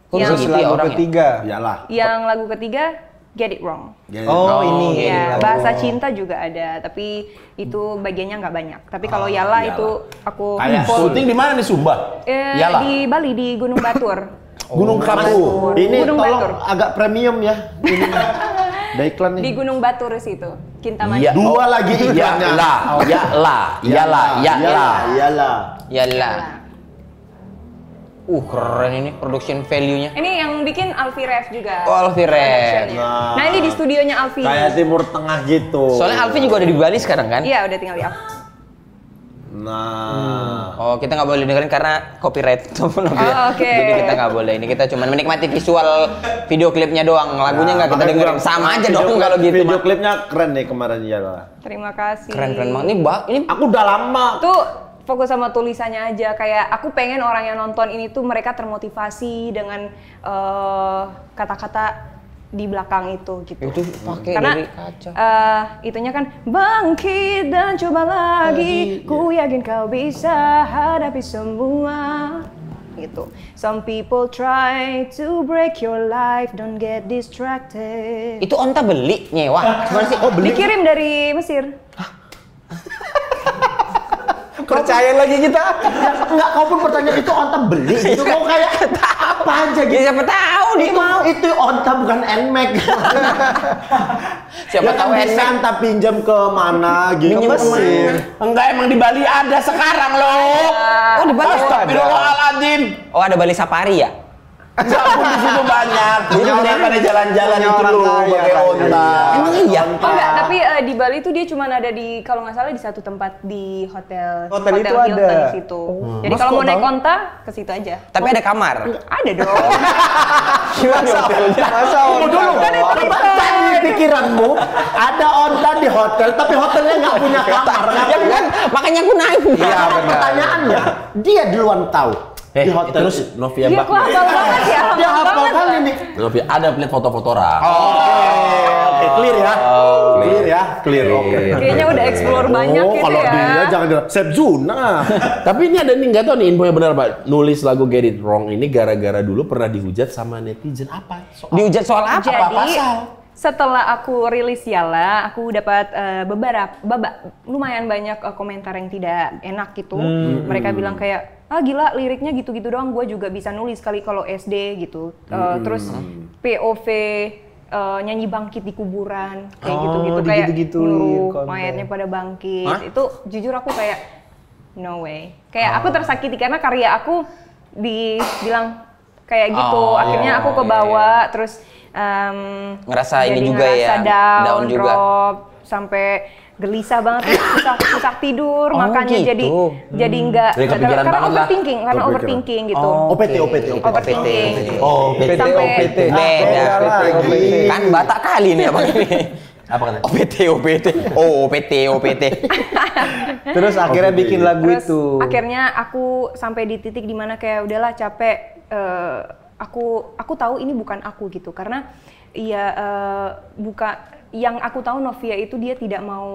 Khusus Yang, gitu ya lagu orangnya? ketiga. Iyalah. yang lagu ketiga Get It Wrong. Oh, ini. Iya, bahasa cinta juga ada, tapi itu bagiannya nggak banyak. Tapi kalau Yalla Yalla. itu aku Kayak full- syuting di mana nih Sumba? Iyalah. di Bali di Gunung Batur. Gunung Kapu. Ini Gunung tolong Batur. agak premium ya. Ini. Ada iklan nih. Di Gunung Batur situ, Kintamani. Iya. Dua lagi iklannya. Iyalah. Yalla. Keren ini production value-nya. Ini yang bikin Alfi Rev juga. Oh, Alfi Rev. Productionnya. Nah, ini di studionya Alfi. Kayak Timur Tengah gitu. Soalnya Alfi juga ada di Bali sekarang kan? Iya, udah tinggal di Alfi. Nah. Oh, kita nggak boleh dengerin karena copyright. oke. Jadi kita nggak boleh. Ini kita cuma menikmati visual video klipnya doang. Lagunya nggak kita makanya dengerin. gua- Sama aja video dong klip- kalau gitu. Video mah. klipnya keren nih kemarin Iyalah. Terima kasih. Keren banget. Ini Aku udah lama. Tuh fokus sama tulisannya aja, kayak aku pengen orang yang nonton ini tuh mereka termotivasi dengan kata-kata di belakang itu gitu. Itu pakai Karena dari kaca. itunya kan bangkit dan coba lagi, ku yakin kau bisa hadapi semua gitu. Some people try to break your life, don't get distracted. Itu Onta beli nyewa. Gimana sih? Dikirim dari Mesir. Percaya lagi kita. Enggak, kau pun pertanyaan itu onta beli gitu. Kau kayak apa aja Ya, gitu. siapa tahu dia mau. Itu onta bukan NMAX. Siapa Ya tahu kan bisa NMAX. entah pinjam ke mana gitu. Pinjam Ke Mesir. Enggak, emang di Bali ada sekarang loh. Oh, di Bali ada. Astagfirullahaladzim. Oh, ada Bali Safari ya? Sabun di situ banyak. Jadi daripada jalan-jalan Punya itu orang loh kaya pakai kan. onta. Emang iya? Oh enggak, tapi di Bali tuh dia cuma ada di, kalau nggak salah di satu tempat di hotel Hotel itu Hilton ada. situ. Jadi Mas, kalau kok mau naik tahu? onta ke situ aja. Tapi ada kamar. Ada dong. Masa Dulu kebaca di pikiranmu ada onta di hotel tapi hotelnya nggak punya kamar. Ya kan, makanya aku nanya. Iya benar. Pertanyaannya dia duluan tahu di hotel terus Novia Iya, Bak. kok hafal banget ya. dia hafal kali nih. Novia ada lihat foto-foto orang. Oke, clear ya. Clear ya. Clear. Oke. Kayaknya udah explore banyak Oh, gitu kalau ya. dia jangan bilang Sep Zuna. Tapi ini ada nih, nggak tahu nih infonya benar Pak. Nulis lagu Get It Wrong ini gara-gara dulu pernah dihujat sama netizen apa? Soal Dihujat soal apa? Jadi setelah aku rilis Yalla, aku dapat lumayan banyak komentar yang tidak enak gitu. Mereka bilang kayak, gila liriknya gitu-gitu doang, gue juga bisa nulis kali kalau SD gitu. Terus POV nyanyi bangkit di kuburan kayak gitu-gitu, kayak digitu-gituin nyuruh konten. mayatnya pada bangkit. Itu jujur aku kayak no way. Kayak aku tersakiti karena karya aku dibilang kayak gitu. Akhirnya aku kebawa terus Ngerasa ini jadi juga ya, ngerasa down juga. drop, sampai gelisah banget, susah tidur, makanya gitu. jadi nggak Jadi kepikiran karena banget lah. overthinking, karena overthinking gitu. OPT. Overthinking. Oh, PT. OPT. Beda. lagi. Kan Batak kali nih abang ini. apa katanya? OPT. Oh, OPT. Terus akhirnya bikin lagu Terus itu. akhirnya aku sampai di titik dimana kayak udahlah capek. Aku tahu ini bukan aku gitu karena yang aku tahu Novia itu dia tidak mau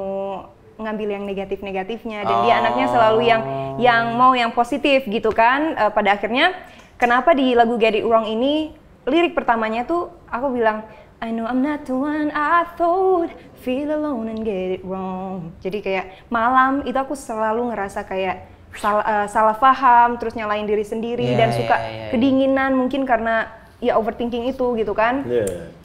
ngambil yang negatifnya dan dia anaknya selalu yang mau yang positif gitu kan. Pada akhirnya kenapa di lagu Get It Wrong ini lirik pertamanya tuh aku bilang I know I'm not the one I thought, feel alone and get it wrong. Jadi kayak malam itu aku selalu ngerasa kayak salah paham, terus nyalain diri sendiri dan suka kedinginan mungkin karena ya overthinking itu gitu kan.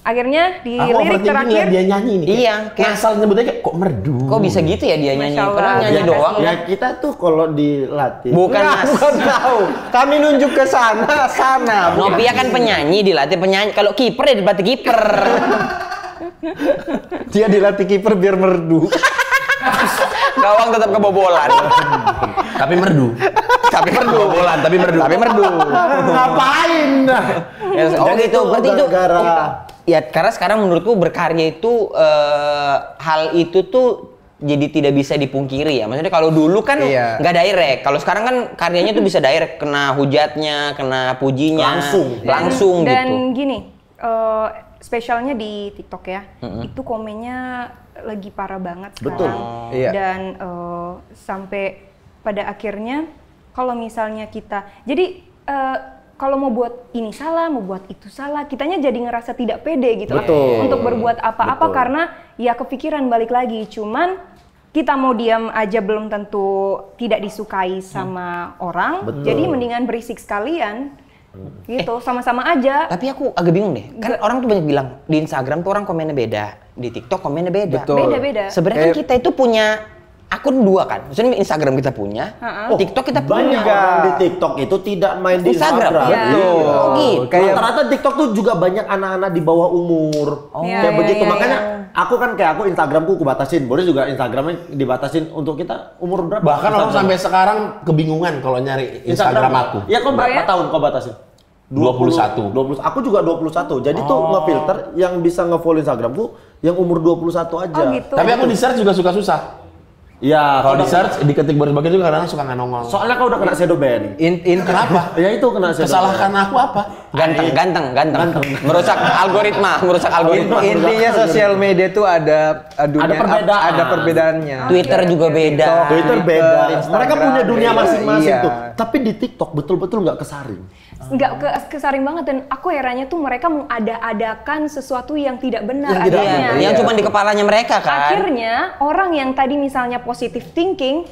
Akhirnya di Aku lirik overthinking terakhir liat dia nyanyi nih. Iya, kayak- asal nyebutnya kayak kok merdu. Kok bisa gitu ya dia nyanyi? Masya Allah. Padahal nyanyi Terima doang. kasih. Ya kita tuh kalau dilatih. Bukan Enggak, Mas. bukan tahu. Kami nunjuk ke sana. Novia kan penyanyi, dilatih penyanyi. Kalau kiper ya dilatih kiper. Dia dilatih kiper biar merdu. Gawang tetap kebobolan. Tapi merdu. Tapi merdu. Bolan, tapi merdu. Tapi merdu. Ngapain? Ya, oh Jadi gitu, berarti itu gara-gara ya karena sekarang menurutku berkarya itu hal itu tuh jadi tidak bisa dipungkiri ya. Maksudnya kalau dulu kan nggak direct, kalau sekarang kan karyanya tuh bisa direct, kena hujatnya, kena pujinya, langsung dan gitu. Gini, spesialnya di TikTok ya, itu komennya lagi parah banget sekarang. Betul. Dan sampai pada akhirnya kalau misalnya kita, jadi kalau mau buat ini salah, mau buat itu salah, kitanya jadi ngerasa tidak pede gitu untuk berbuat apa-apa karena ya kepikiran balik lagi. Cuman kita mau diam aja belum tentu tidak disukai sama orang. Jadi mendingan berisik sekalian. Gitu, sama-sama aja. Tapi aku agak bingung deh. Kan orang tuh banyak bilang di Instagram tuh orang komennya beda, di TikTok komennya beda. Beda-beda. Sebenarnya kan kita itu punya akun 2 kan. Maksudnya Instagram kita punya, TikTok kita punya. Banyak orang di TikTok itu tidak main di Instagram. Betul. Oh, gitu. Kayak rata-rata TikTok tuh juga banyak anak-anak di bawah umur. Kayak begitu. Makanya aku kan kayak aku Instagramku batasin. Boris juga Instagramnya dibatasin untuk kita umur berapa? Bahkan orang sampai sekarang kebingungan kalau nyari Instagram aku. Ya kau berapa tahun kau batasin? 21. 20. Aku juga 21. Jadi tuh ngefilter yang bisa nge-follow Instagramku yang umur 21 aja. Oh gitu. Tapi aku di search juga suka susah. Ya, Kalau di search diketik Boris Bagas juga kadang suka nggak nongol. soalnya kau udah kena shadow ban. Kenapa? Ya itu kena shadow ban. Kesalahan aku apa? Ganteng. Merusak algoritma. Intinya sosial media itu ada perbedaan. Ada perbedaannya. Twitter juga beda. Twitter beda. Instagram Mereka punya dunia beda. masing-masing Iya. tuh. Tapi di TikTok betul-betul nggak kesaring. Nggak kesaring banget, dan aku herannya tuh mereka mengada-adakan sesuatu yang tidak benar Yang tidak adanya. Yang cuma di kepalanya mereka kan. Akhirnya orang yang tadi misalnya positive thinking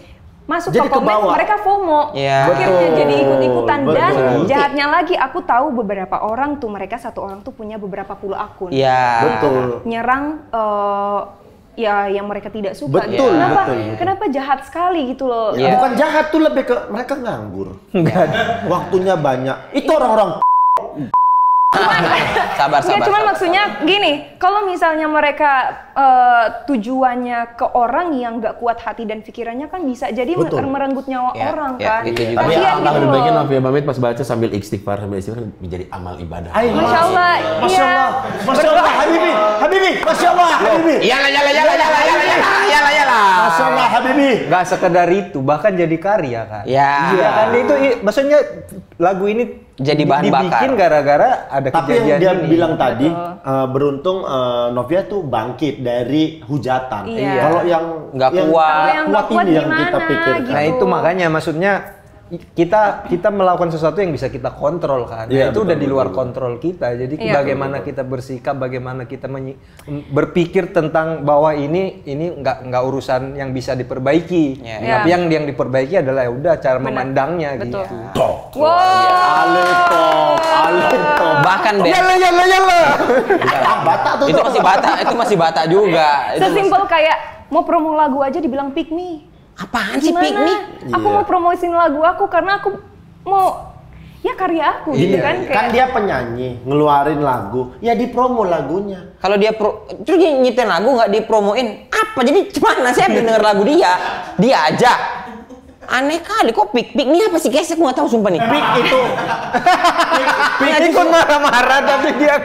masuk Jadi ke komen, kebawa. mereka FOMO. Iya. Akhirnya Betul. jadi ikut-ikutan. Dan Betul. jahatnya lagi, aku tahu beberapa orang tuh, mereka satu orang tuh punya beberapa puluh akun. Iya. Betul. Nyerang ya yang mereka tidak suka. Betul, gitu. betul. Kenapa jahat sekali gitu loh. Iya. Bukan jahat tuh, lebih ke mereka nganggur. Waktunya banyak. Itu orang-orang Sabar. Ya, cuman maksudnya gini, kalau misalnya mereka tujuannya ke orang yang nggak kuat hati dan pikirannya, kan bisa jadi merenggut nyawa orang kan. itu juga. Tapi Kasihan alangkah gitu lebih baiknya loh. Novia Bamit pas baca sambil istighfar menjadi amal ibadah. Masya Allah, Masya Allah, Masya Allah, Habibi, Masya Allah, Habibi. Iyalah. Masya Allah, Habibi. Nggak sekedar itu, bahkan jadi karya kan. Ya. Iya kan, itu maksudnya lagu ini Jadi bahan dibikin bakar. gara-gara ada Tapi yang kejadian dia ini. bilang tadi, beruntung Novia tuh bangkit dari hujatan. Iya. Kalau yang Nggak yang kuat. nggak Yang nggak kuat ini yang kita gimana, pikirkan. gitu. Nah itu makanya maksudnya kita melakukan sesuatu yang bisa kita kontrol kan. Iya, Itu betul, udah di luar betul. kontrol kita. Jadi Iya. bagaimana kita bersikap, bagaimana kita berpikir tentang bahwa ini nggak urusan yang bisa diperbaiki. Iya. Tapi yang diperbaiki adalah ya udah cara memandangnya Betul. gitu. Aletop. Bahkan deh. Yalla. Batak tuh. Itu masih bata juga. Itu Sesimpel kayak mau promo lagu aja dibilang pick me. apaan sih Gimana? Pick Me? Aku mau promosiin lagu aku karena aku mau ya karya aku gitu kan. Kan dia penyanyi, ngeluarin lagu, ya dipromo lagunya. Kalau dia terus dia nyetel lagu nggak dipromoin, apa? Jadi gimana sih denger lagu dia aja. Aneh kali kok Pick Me apa sih guys? Aku nggak tahu sumpah nih. Pik itu. Pik ikut marah-marah tapi dia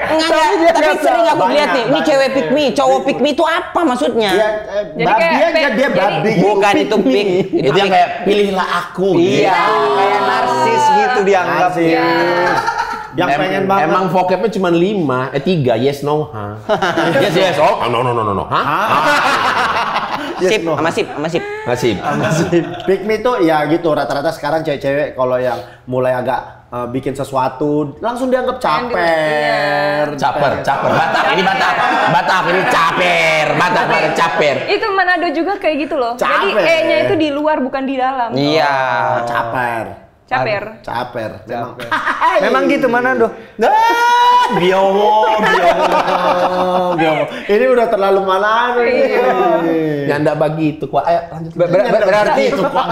Tapi sering aku lihat nih, ini cewek Pick Me, cowok Pick Me itu apa maksudnya? Ya, Jadi babi kayak aja dia babi. Bukan itu Pick. Itu yang kayak pilihlah aku. Iya, kayak narsis gitu dianggap. Narsis. Yang pengen banget. Emang vocabnya cuma 3, yes, no, ha. Yes, oh, no. Sip, sama sip. Masih. Pick me tuh ya gitu, rata-rata sekarang cewek-cewek kalau yang mulai agak bikin sesuatu langsung dianggap caper. Caper. Batak ini caper. Itu Manado juga kayak gitu loh. Jadi Caper. E-nya itu di luar bukan di dalam. Iya. Caper. Memang gitu Manado. Biomo. Ini udah terlalu mana nih. Nyanda begitu kok. Ayo lanjut.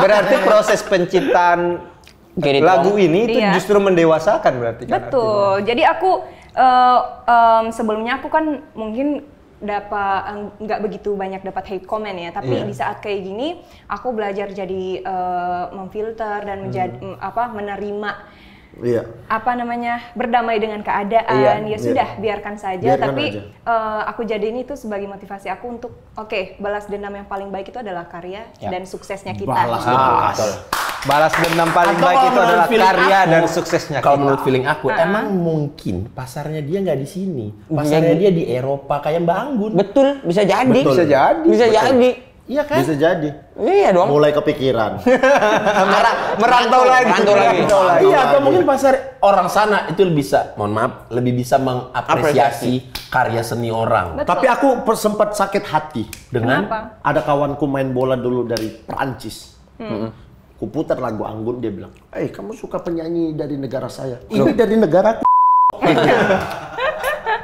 Berarti proses penciptaan Gini lagu dong. ini itu Iya. justru mendewasakan berarti kan. Betul. Jadi aku sebelumnya aku kan mungkin nggak begitu banyak dapat hate comment ya, tapi di saat kayak gini aku belajar jadi memfilter dan menerima Iya. apa namanya, berdamai dengan keadaan. Ya sudah, biarkan saja. Biarkan Tapi aja. aku jadiin itu sebagai motivasi aku untuk balas dendam yang paling baik itu adalah karya dan suksesnya kita. Balas dendam paling Atau baik kalau itu adalah menurut feeling karya aku, dan suksesnya Kalau kita. menurut feeling aku, emang mungkin pasarnya dia nggak di sini. Pasarnya dia di Eropa kayak Mbak Anggun. Betul, bisa jadi. Bisa jadi. Bisa jadi. Iya kan? Bisa jadi. Iya dong. Mulai kepikiran. Merantau lagi. Iya, atau mungkin pasar orang sana itu lebih bisa mengapresiasi karya seni orang. Betul. Tapi aku sempat sakit hati dengan Kenapa? ada kawanku main bola dulu dari Perancis. Ku putar lagu Anggun, dia bilang, kamu suka penyanyi dari negara saya? Ini dari negara aku.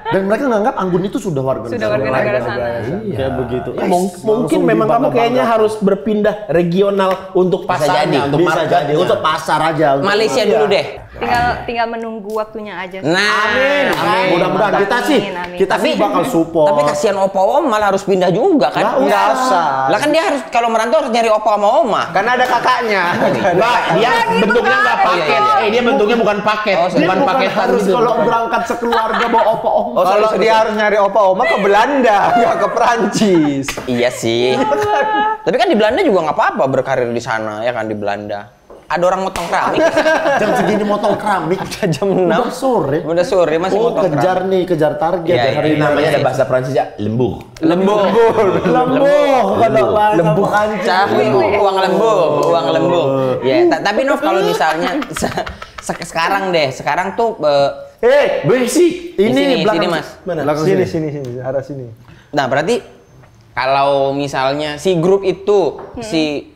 Dan mereka nganggap Anggun itu sudah warga negara sana. Kayak begitu. Ya, mungkin memang kamu kayaknya harus berpindah regional untuk pasarnya, untuk bisa marketnya. jadi untuk pasar aja. Malaysia dulu deh. Tinggal menunggu waktunya aja. Nah, Mudah-mudahan kita sih, Amin. kita sih bakal support. Tapi kasihan opa oma malah harus pindah juga kan? Nggak usah. Lah kan dia harus kalau merantau harus nyari opa sama oma. Karena ada kakaknya. Enggak, dia bentuknya nggak paket. Dia bentuknya bukan paket, Dia bukan paket harus kalau berangkat sekeluarga bawa opa oma. Kalau dia harus nyari opa oma ke Belanda, nggak ke Perancis. Iya sih. Tapi kan di Belanda juga nggak apa-apa berkarir di sana ya kan di Belanda. Ada orang motong keramik. Jam segini motong keramik. Jam 6. Udah sore. Udah sore masih motong kejar keramik. nih, kejar target. Iya, hari ini Namanya ada bahasa Prancisnya lembur. Lembur. Lembur. Uang lembur. Ya, tapi Nov kalau misalnya sekarang tuh Berisik. Ini belakang sini Mas. Mana? Sini, arah sini. Nah, berarti kalau misalnya si grup itu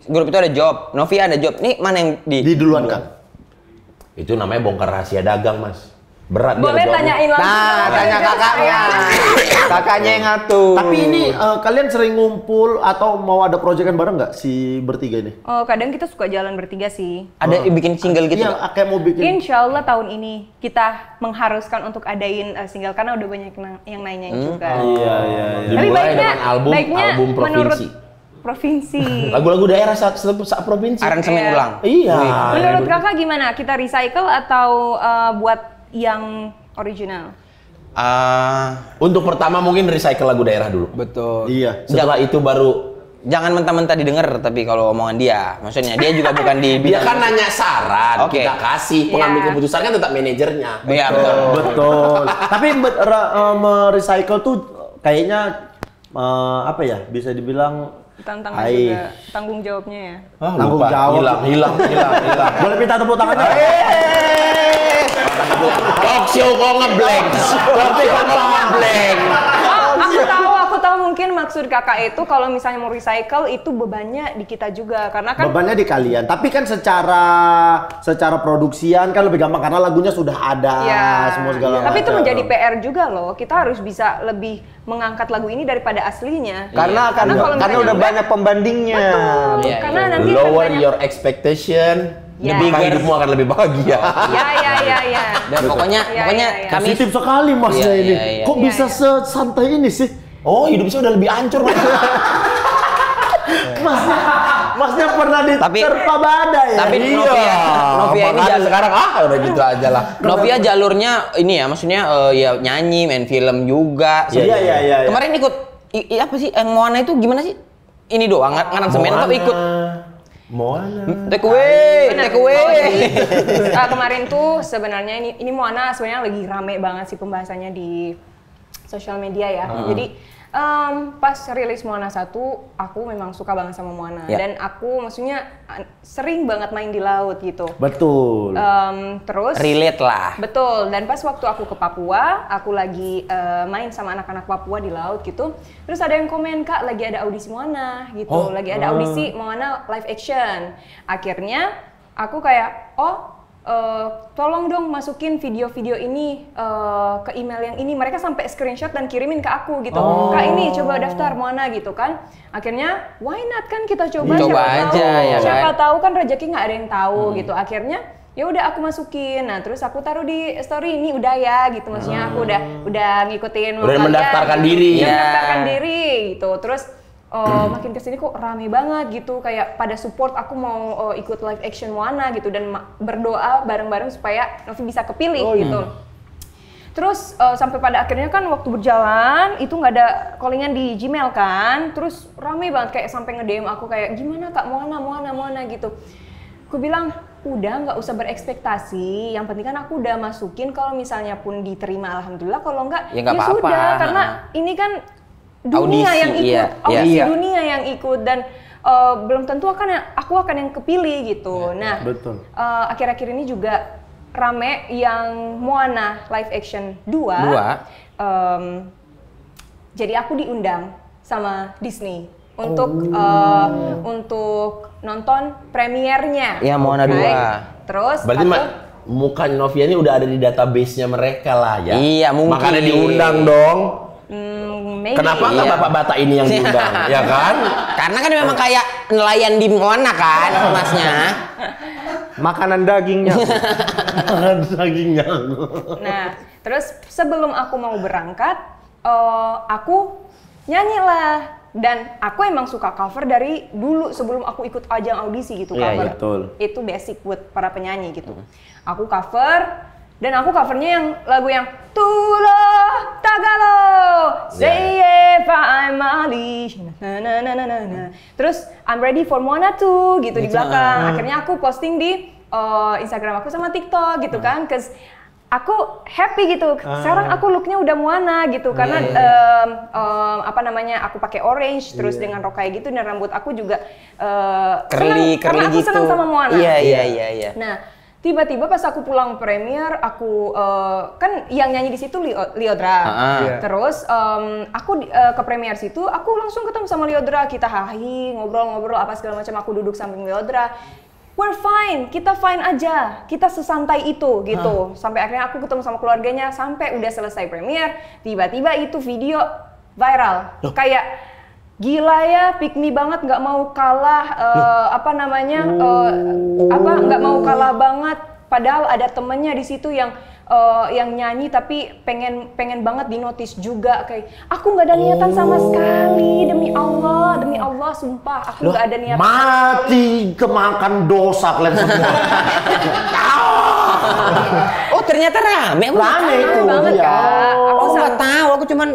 ada job, Novi ada job. Nih mana yang Di duluan kan. Itu namanya bongkar rahasia dagang, Mas. Berat dia Boleh jawabnya. tanyain langsung. Nah, tanya kakaknya. Kakaknya yang ngatur. Tapi ini kalian sering ngumpul atau mau ada proyekan bareng nggak si bertiga ini? Kadang kita suka jalan bertiga sih. ada bikin single gitu. Iya, nggak? kayak mau bikin. Insya Allah tahun ini kita mengharuskan untuk adain single karena udah banyak yang nanyain juga. Iya. Tapi Dimulai baiknya, dengan album menurut provinsi. provinsi. Lagu-lagu daerah saat provinsi. Aransemen Iya. ulang. Iya. Menurut kakak gimana? Kita recycle atau buat yang original? Untuk pertama mungkin recycle lagu daerah dulu. Betul. Iya. Setelah itu baru Jangan mentah-mentah didengar tapi kalau omongan dia. Maksudnya dia juga bukan di dia bidang. kan nanya saran, Oke. kita kasih pengambil Iya. keputusan kan tetap manajernya. Iya, betul. Betul. Tapi merecycle tuh kayaknya apa ya? Bisa dibilang Tantangan Hai. juga, tanggung jawabnya ya. Tanggung Lupa. jawab. Hilang. Boleh minta tepuk tangannya? Talk show kok ngeblank. Tapi kok ngeblank. Aku tahu mungkin maksud kakak itu kalau misalnya mau recycle itu bebannya di kita juga karena kan Bebannya di kalian. Tapi kan secara produksian kan lebih gampang karena lagunya sudah ada ya. semua segala Tapi itu macam. menjadi PR juga loh. Kita harus bisa lebih mengangkat lagu ini daripada aslinya. Karena kalau karena misalnya udah enggak, banyak pembandingnya. betul. Iya, Karena iya. nanti Lower banyak- your expectation, Ya. maka hidupmu akan lebih bahagia. Ya. Dan pokoknya Ya, kami Positif sekali masnya Iya, ini. iya. Kok Iya, bisa iya. sesantai ini sih? Oh, hidup saya udah lebih hancur, Mas. Masnya pernah Tapi- diterpa badai ya? tapi Iya. Novia ini Makanya jalur sekarang udah gitu aja lah. Novia jalurnya ini ya, maksudnya ya nyanyi, main film juga. Iya. Kemarin ikut apa sih? Yang Moana itu gimana sih? Ini doang ngaransemen atau ikut Moana. take away. Kemarin tuh sebenarnya ini Moana sebenarnya lagi rame banget sih pembahasannya di sosial media ya. Jadi pas rilis Moana 1, aku memang suka banget sama Moana Ya. dan aku maksudnya sering banget main di laut gitu. Betul. Terus Relate lah. betul, dan pas waktu aku ke Papua, aku lagi main sama anak-anak Papua di laut gitu. Terus ada yang komen, "Kak, lagi ada audisi Moana gitu, lagi ada audisi Moana live action." Akhirnya aku kayak, tolong dong masukin video-video ini ke email yang ini. Mereka sampai screenshot dan kirimin ke aku gitu. "Kak, ini coba daftar Moana," gitu kan. Akhirnya, why not kan kita coba, Coba siapa aja, tahu. ya kan? Siapa tahu kan rezeki nggak ada yang tahu gitu. Akhirnya ya udah aku masukin. Nah, terus aku taruh di story, ini udah ya gitu. Maksudnya aku udah ngikutin Udah kalian, mendaftarkan gitu. diri. Iya, Ya. mendaftarkan diri gitu. Terus makin kesini kok rame banget gitu, kayak pada support aku mau ikut live action Moana gitu, dan berdoa bareng-bareng supaya Novi bisa kepilih gitu. Terus sampai pada akhirnya kan waktu berjalan itu nggak ada callingan di Gmail kan, terus rame banget kayak sampai nge-DM aku kayak gimana Kak Moana gitu. Aku bilang udah nggak usah berekspektasi, yang penting kan aku udah masukin, kalau misalnya pun diterima alhamdulillah, kalau nggak Ya nggak apa-apa. sudah, karena ini kan dunia Audisi, yang ikut, iya. audisi Iya. dunia yang ikut, dan belum tentu aku akan yang kepilih gitu. Nah, Betul. akhir-akhir ini juga rame yang Moana live action 2. Jadi aku diundang sama Disney untuk nonton premiernya. Iya, Moana 2. Terus Berarti aku, muka Novia ini udah ada di database-nya mereka lah ya. Iya, mungkin. Makanya diundang dong. maybe. Kenapa nggak Iya. Bapak Bata ini yang diundang? Ya kan? Karena kan memang kayak nelayan di Moana kan, masnya. Makanan dagingnya. Dagingnya. Nah, terus sebelum aku mau berangkat, aku nyanyilah. Dan aku emang suka cover dari dulu sebelum aku ikut ajang audisi gitu, Iya, cover. iya, betul. Itu basic buat para penyanyi gitu. Aku cover, dan aku covernya yang lagu yang Tulo Tagalo, Say If I'm Ali, na. Terus I'm ready for Moana 2 gitu di belakang. Akhirnya aku posting di Instagram aku sama TikTok gitu kan, cause aku happy gitu. Sekarang aku looknya udah Moana gitu, karena aku pakai orange terus dengan rok kayak gitu, dan rambut aku juga Curly karena aku gitu. senang sama Moana. Iya. Nah, tiba-tiba pas aku pulang premier, aku kan yang nyanyi di situ Liodra. Iya. Terus aku ke premier situ, aku langsung ketemu sama Liodra, kita hahi, ngobrol-ngobrol apa segala macam. Aku duduk samping Liodra. We're fine, kita fine aja, kita sesantai itu gitu. Sampai akhirnya aku ketemu sama keluarganya, sampai udah selesai premier, tiba-tiba itu video viral. Kayak gila ya, pick me banget, nggak mau kalah, nggak mau kalah banget. Padahal ada temennya di situ yang nyanyi, tapi pengen banget di notice juga. Kayak aku nggak ada niatan sama sekali, demi Allah, sumpah aku nggak ada niatan. Mati kemakan dosa kalian semua. Oh, ternyata rame. Rame itu. banget, iya. Kak. Aku nggak tahu, aku cuman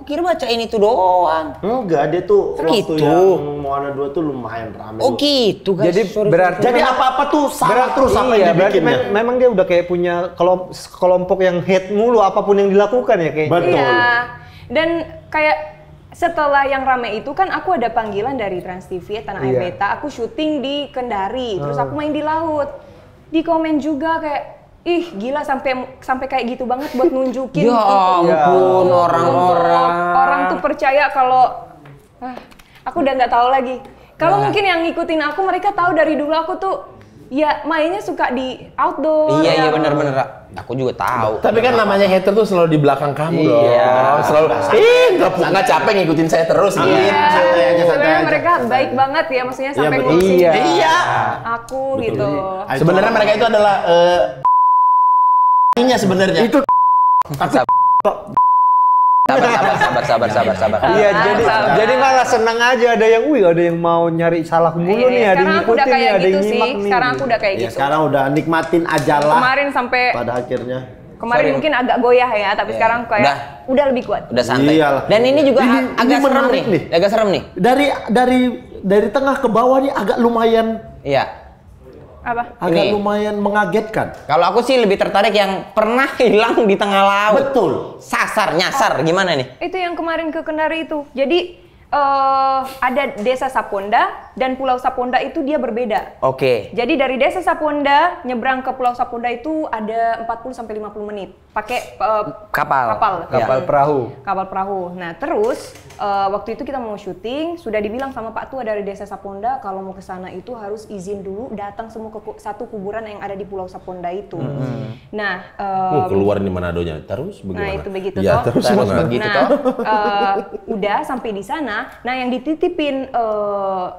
kira bacain itu doang. Enggak, dia tuh waktu Gitu. yang Moana 2 tuh lumayan rame. Oh gitu guys. Jadi berarti Jadi apa-apa tuh salah terus apa iya, yang berarti dibikinnya. memang dia udah kayak punya kelompok yang hate mulu apapun yang dilakukan ya kayak. Betul. Iya. Dan kayak setelah yang rame itu kan aku ada panggilan dari Trans TV Tanah Air Iya. Beta, aku syuting di Kendari, terus aku main di laut. Di komen juga kayak, ih gila sampai kayak gitu banget buat nunjukin Ya ampun, orang-orang. orang tuh percaya kalau aku udah nggak tahu lagi. Kalau mungkin yang ngikutin aku, mereka tahu dari dulu aku tuh ya mainnya suka di outdoor. Iya yang- benar. Aku juga tahu. Tapi kan namanya hater tuh selalu di belakang kamu dong. Iya. Selalu, nggak capek ngikutin saya terus gitu. Iya, Santai aja, santai sebenarnya aja. mereka baik banget ya, maksudnya sampai betul. ngurusin Iya. aku gitu. Sebenarnya mereka itu adalah sebenarnya. Itu Sabar. Iya, jadi malah senang aja ada yang mau nyari salah mulu nih, ada yang Sekarang aku udah ngikutin nih, kayak ada yang gitu sih. nyimak nih. Sekarang aku udah kayak ya gitu. sekarang udah nikmatin aja lah. Kemarin sampai Pada akhirnya. mungkin agak goyah ya, tapi sekarang kayak udah lebih kuat. Udah santai. Iyalah. Dan ini juga Ini agak serem menarik nih. nih. Agak serem nih. Dari tengah ke bawah nih agak lumayan Iya. Apa? agak Ini. lumayan mengagetkan. Kalau aku sih lebih tertarik yang pernah hilang di tengah laut. Betul. Nyasar gimana nih? Itu yang kemarin ke Kendari itu. Jadi ada Desa Saponda dan Pulau Saponda itu dia berbeda. Oke. Jadi dari Desa Saponda nyebrang ke Pulau Saponda itu ada 40 sampai 50 menit pakai Kapal. Kapal perahu. Kapal perahu. Nah, terus waktu itu kita mau syuting, sudah dibilang sama Pak Tua dari Desa Saponda kalau mau ke sana itu harus izin dulu datang semua ke satu kuburan yang ada di Pulau Saponda itu. Nah, Keluar di Manadonya. Terus bagaimana? Nah, itu begitu Ya, toh. terus gimana? begitu nah, toh. udah sampai di sana. Nah, yang dititipin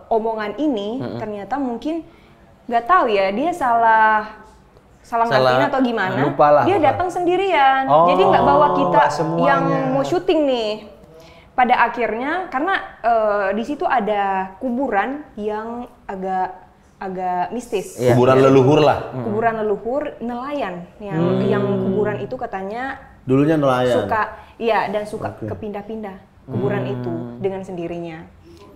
omongan ini ternyata mungkin nggak tahu ya, dia salah ngertiin atau gimana. Lupa lah, Dia lupa. datang sendirian. Oh, Jadi nggak bawa kita nggak semuanya. yang mau syuting nih. pada akhirnya karena di situ ada kuburan yang agak mistis. Kuburan leluhur lah. Kuburan leluhur nelayan yang kuburan itu katanya Dulunya nelayan. suka kepindah-pindah kuburan itu dengan sendirinya.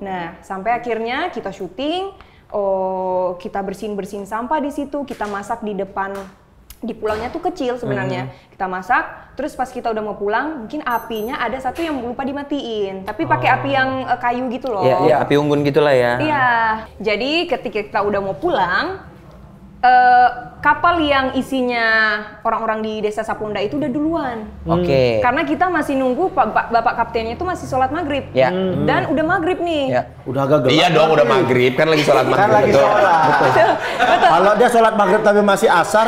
Nah, sampai akhirnya kita syuting, kita bersihin sampah di situ, kita masak di depan. Di pulangnya tuh kecil sebenarnya. Kita masak, terus pas kita udah mau pulang, mungkin apinya ada satu yang lupa dimatiin. Tapi pakai api yang kayu gitu loh. Iya, api unggun gitulah ya. Iya. Jadi ketika kita udah mau pulang, kapal yang isinya orang-orang di Desa Saponda itu udah duluan. Oke. Karena kita masih nunggu Bapak Kaptennya itu masih sholat maghrib. Ya. Dan udah maghrib nih. Ya. Udah agak gelap. Iya dong, udah maghrib kan lagi sholat maghrib. Kan lagi Betul. sholat. Kalau dia sholat maghrib tapi masih asar,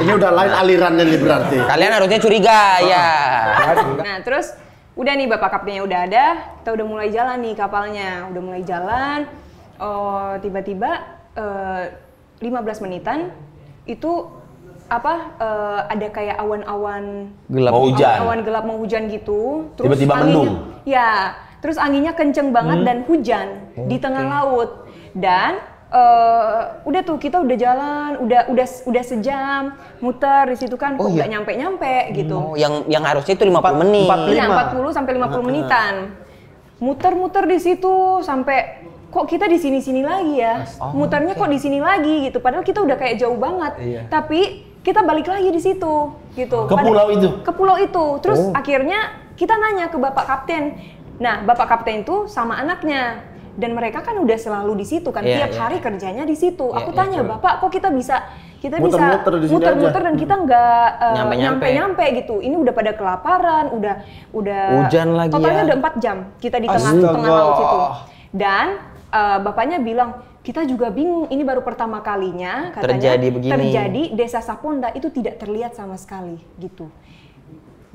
ini udah lain alirannya nih berarti. Kalian harusnya curiga, ya. Nah terus udah nih Bapak Kaptennya udah ada, kita udah mulai jalan nih kapalnya. Udah mulai jalan, tiba-tiba 15 menitan itu ada kayak awan-awan Gelap. Mau hujan. awan gelap mau hujan gitu. Tiba-tiba anginnya- mendung. Ya, terus anginnya kenceng banget dan hujan di tengah laut. Dan udah tuh kita udah jalan, udah sejam muter di situ kan, kok nggak nyampe-nyampe gitu. Oh, yang harusnya itu 50 menit. Iya, 40 sampai 50 menitan. Muter-muter di situ sampai kok kita di sini-sini lagi ya. Muternya kok di sini lagi gitu. Padahal kita udah kayak jauh banget. Tapi kita balik lagi di situ gitu. Ke pulau itu? Ke pulau itu. Terus akhirnya kita nanya ke Bapak Kapten. Nah, Bapak Kapten itu sama anaknya. Dan mereka kan udah selalu di situ kan, Iya, tiap iya. hari kerjanya di situ. Aku Iya, tanya, Bapak kok kita bisa Muter-muter di sini muter-muter aja. dan kita nggak Nyampe-nyampe. nyampe gitu. Ini udah pada kelaparan, udah Hujan lagi totalnya ya. udah 4 jam kita di tengah laut situ. Dan bapaknya bilang, kita juga bingung, ini baru pertama kalinya katanya Terjadi begini. terjadi Desa Saponda itu tidak terlihat sama sekali gitu.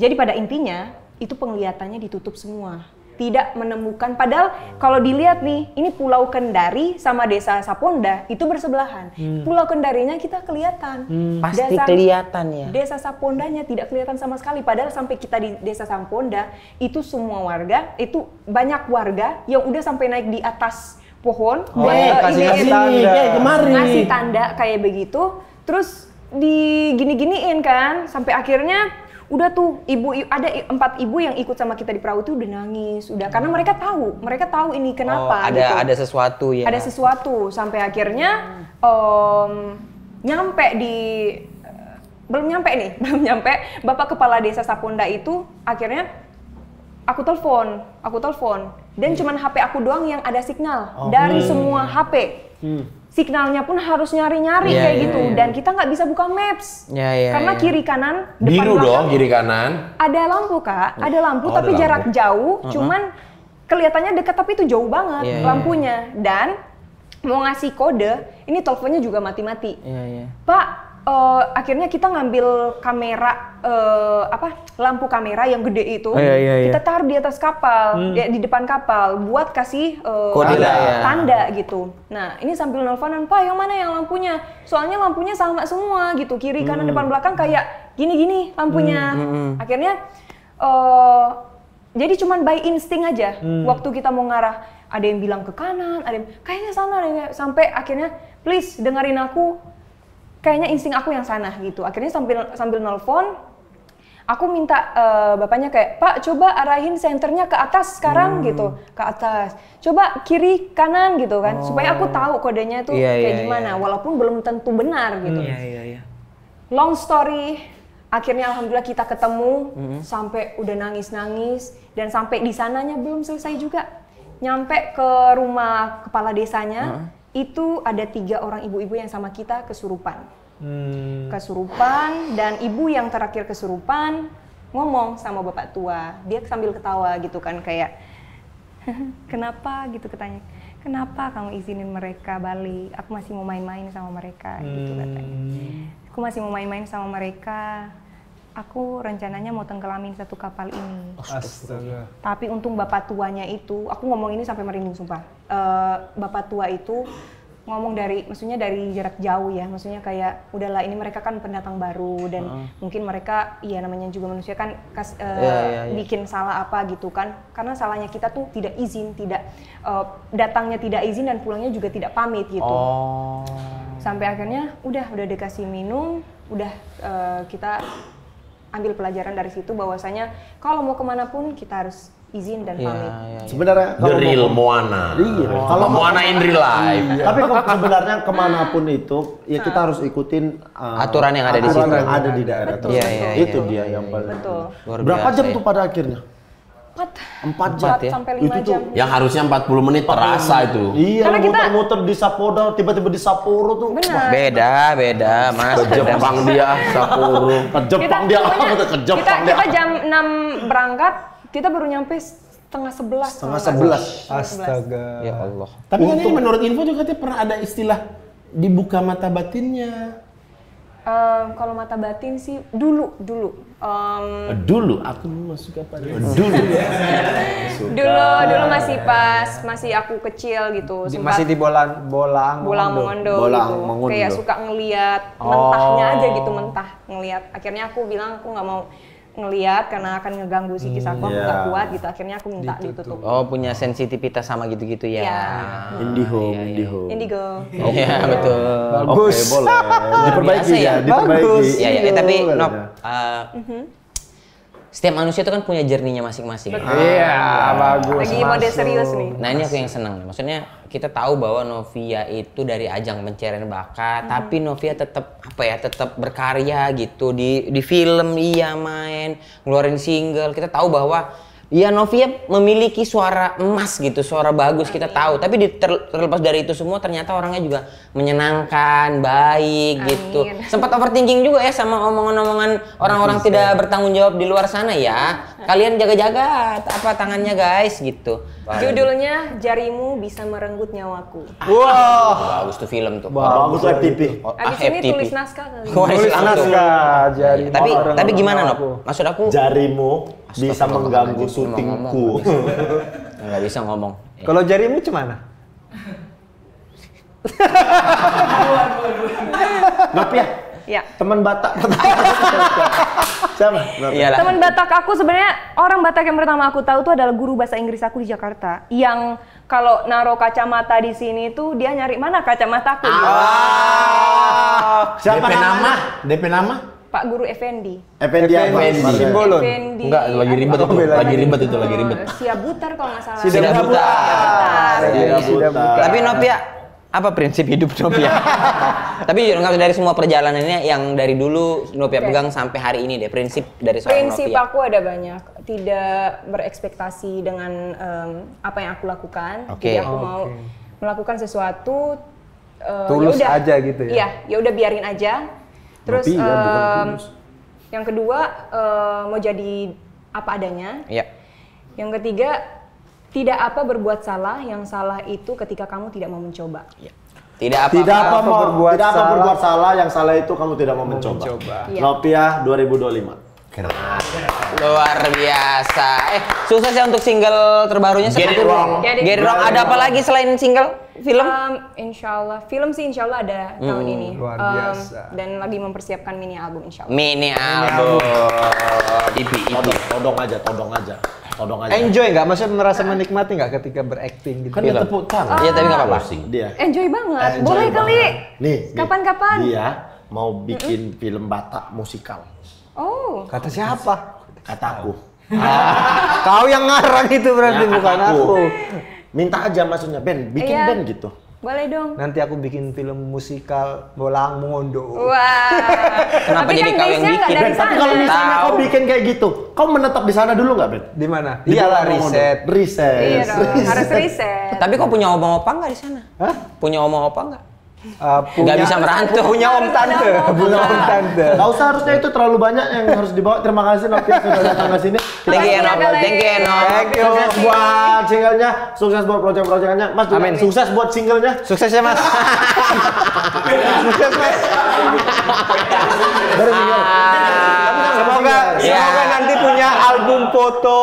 Jadi pada intinya itu penglihatannya ditutup semua. Tidak menemukan, padahal kalau dilihat nih, ini Pulau Kendari sama Desa Saponda itu bersebelahan. Pulau Kendarinya kita kelihatan. Pasti kelihatan ya. Desa Sapondanya tidak kelihatan sama sekali. Padahal sampai kita di Desa Saponda, itu semua warga, itu banyak warga yang udah sampai naik di atas pohon. kasih tanda. Ngasih tanda kayak begitu. Terus digini-giniin kan, sampai akhirnya udah tuh ada 4 ibu yang ikut sama kita di perahu itu udah nangis, udah karena mereka tahu ini kenapa gitu. Ada sesuatu ya. Ada sesuatu sampai akhirnya belum nyampe Bapak Kepala Desa Saponda itu akhirnya aku telepon dan cuman HP aku doang yang ada signal dari semua HP. Signalnya pun harus nyari-nyari kayak gitu dan kita nggak bisa buka maps karena kiri kanan depan Biru belakang dong kiri kanan. ada lampu Kak, ada lampu tapi ada jarak lampu. jauh, cuman kelihatannya dekat tapi itu jauh banget lampunya. Dan mau ngasih kode, ini teleponnya juga mati-mati. Pak, akhirnya kita ngambil kamera, lampu kamera yang gede itu, kita taruh di atas kapal, di depan kapal, buat kasih Kode lah ya. tanda gitu. Nah, ini sambil nelfonan, Pak, yang mana yang lampunya? Soalnya lampunya sama semua gitu, kiri, kanan, depan, belakang kayak gini-gini lampunya. Akhirnya, jadi cuman by insting aja. Waktu kita mau ngarah, ada yang bilang ke kanan, ada yang kayaknya sana, sampai akhirnya, please dengerin aku. Kayaknya insting aku yang sana gitu. Akhirnya sambil nelpon, aku minta bapaknya kayak, Pak coba arahin senternya ke atas sekarang gitu, ke atas. Coba kiri kanan gitu kan, supaya aku tahu kodenya itu kayak gimana. Walaupun belum tentu benar gitu. Long story, akhirnya alhamdulillah kita ketemu, sampai udah nangis-nangis dan sampai di sananya belum selesai juga. Nyampe ke rumah kepala desanya. Itu ada 3 orang ibu-ibu yang sama kita kesurupan. Kesurupan dan ibu yang terakhir kesurupan ngomong sama bapak tua. Dia sambil ketawa gitu kan kayak kenapa gitu katanya. Kenapa kamu izinin mereka balik? Aku masih mau main-main sama mereka gitu katanya. Aku masih mau main-main sama mereka. Aku rencananya mau tenggelamin satu kapal ini. Astaga. Tapi untung bapak tuanya itu, aku ngomong ini sampai merinding sumpah. Bapak tua itu ngomong maksudnya dari jarak jauh ya, maksudnya kayak udahlah ini mereka kan pendatang baru dan mungkin mereka ya namanya juga manusia kan bikin salah apa gitu kan, karena salahnya kita tuh tidak izin, datangnya tidak izin dan pulangnya juga tidak pamit gitu. Sampai akhirnya udah dikasih minum, kita ambil pelajaran dari situ bahwasanya kalau mau kemanapun kita harus izin dan pamit. Sebenarnya The real Moana. Iya. Kalau Moana in real life. Tapi sebenarnya kemanapun itu ya kita harus ikutin aturan yang ada di situ. Aturan yang ada di daerah tersebut. Itu dia yang paling. Betul. Berapa jam tuh pada akhirnya? 4 jam ya? sampai 5 Itu tuh jam. Yang harusnya 40 menit terasa itu. Iya, Karena kita- muter-muter di Sapporo, tiba-tiba di Sapporo tuh. Benar. Beda Mas. Ke Jepang dia, Sapporo. Ke Jepang dia, pokoknya ke Jepang dia. kita jam 6 berangkat, kita baru nyampe setengah 11. Setengah 11. Astaga. Ya Allah. Tapi kan ini menurut info juga katanya pernah ada istilah dibuka mata batinnya. Kalau mata batin sih dulu. Dulu aku masuk apa? Dulu. Dulu masih aku kecil gitu. Masih di Bolang Mongondo Bolang gitu. Mongondo. Kayak suka ngeliat mentahnya aja gitu, mentah ngeliat. Akhirnya aku bilang aku nggak mau ngeliat karena akan ngeganggu psikis aku nggak kuat gitu. Akhirnya aku minta ditutup. Oh, punya sensitivitas sama gitu-gitu ya. Iya. Indigo. Indigo. Iya, betul. Bagus. Oke, boleh. Diperbaiki Biasa ya? ya, diperbaiki. Bagus. Iya, tapi Boleh Nop, ya. setiap manusia itu kan punya journey-nya masing-masing. Iya, bagus. Lagi mode serius nih. Nah, ini aku yang senang. Maksudnya kita tahu bahwa Novia itu dari ajang pencarian bakat, tapi Novia tetap tetap berkarya gitu di film dia main, ngeluarin single. Kita tahu bahwa ya Novia memiliki suara emas gitu, suara bagus kita tahu. Tapi terlepas dari itu semua ternyata orangnya juga menyenangkan, baik gitu. Sempat overthinking juga ya sama omongan-omongan orang-orang tidak bertanggung jawab di luar sana ya. Kalian jaga-jaga tangannya guys gitu. Judulnya Jarimu Bisa Merenggut Nyawaku. Wah, bagus tuh film tuh. Bagus FTP. Abis ini tulis naskah kali. Tulis Naskah jadi. Tapi gimana Nop? Maksud aku Jarimu bisa mengganggu syutingku. nggak bisa ngomong. Kalau jarimu cemana? Nopia, Ya. teman Batak. Siapa? Nopia. Iyalah. Teman Batak aku sebenarnya orang Batak yang pertama aku tahu tuh adalah guru bahasa Inggris aku di Jakarta. Yang kalau naruh kacamata di sini tuh dia nyari mana kacamataku. Siapa DP nama? namanya? DP nama? Pak Guru Effendi. Effendi apa? Effendi. Simbolon. Effendi. Enggak, lagi ribet itu. Lagi ribet. Siap Butar kalau nggak salah. Siap Butar. Sudah buta. Tapi Novia, apa prinsip hidup Novia? Tapi nggak dari semua perjalanannya yang dari dulu Novia pegang sampai hari ini deh, prinsip dari seorang Prinsip Novia. aku ada banyak, tidak berekspektasi dengan apa yang aku lakukan. Oke. Jadi aku mau melakukan sesuatu Tulus ya udah. aja gitu ya? Iya, ya udah biarin aja. Terus Tapi ya bukan tulus. yang kedua mau jadi apa adanya. Iya. Yang ketiga tidak apa berbuat salah, yang salah itu ketika kamu tidak mau mencoba. Tidak apa. Tidak apa Apa mau berbuat tidak apa salah. berbuat salah, yang salah itu kamu tidak mau mencoba. Iya. Nopia 2025. Luar biasa. Sukses ya untuk single terbarunya. Get It Wrong. Get It Get It Wrong. Ada apa lagi selain single? Film? Insya Allah, film sih insya Allah ada tahun ini. luar biasa. Dan lagi mempersiapkan mini album insya Allah. Mini album. IP. Todong aja. Enjoy nggak? Maksudnya merasa menikmati nggak ketika berakting gitu? Kan dia tepuk tangan. Iya, tapi nggak apa-apa. Pusing. Dia. Enjoy banget, Enjoy boleh banget. kali. Nih, Kapan-kapan. Dia mau bikin film Batak musikal. Oh, Kata siapa? Kataku. Kau yang ngarang itu berarti Ya, bukan kataku. aku. Minta aja maksudnya bikin Iya. band gitu. boleh dong. Nanti aku bikin film musikal Bolang Mongondo. Wah. Kenapa Tapi jadi kan kau yang base-nya nggak bikin? dari Ben, tapi sana. kalau misalnya Tahu. kau bikin kayak gitu, kau menetap di sana dulu nggak, Ben? Di mana? Di Iyalah Bolang Mongondo. riset. Riset. Iya dong, harus riset. Tapi kok punya omong opa nggak di sana? Hah? Punya omong opa nggak? Punya, Nggak bisa merantau. Punya om tante. Punya om tante. Gak usah, harusnya itu terlalu banyak yang harus dibawa. Terima kasih Novia sudah datang ke sini. Thank you, Eno. Ada lagi. Thank you, Eno. Thank you. Sukses buat singlenya, sukses buat project-projectnya. Mas juga Amin. sukses buat singlenya. Sukses ya mas. Sukses mas. Dari single. Semoga Ya. semoga nanti punya album foto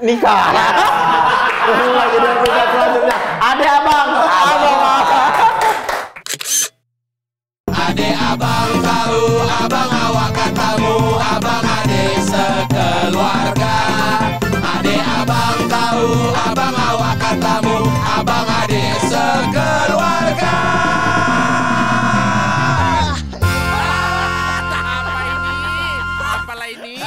nikah. Lagi dan selanjutnya. Ada abang. abang tahu, abang awak katamu, abang adik sekeluarga. Adik abang tahu, abang awak katamu, abang adik sekeluarga. Apa ini? Apalah ini?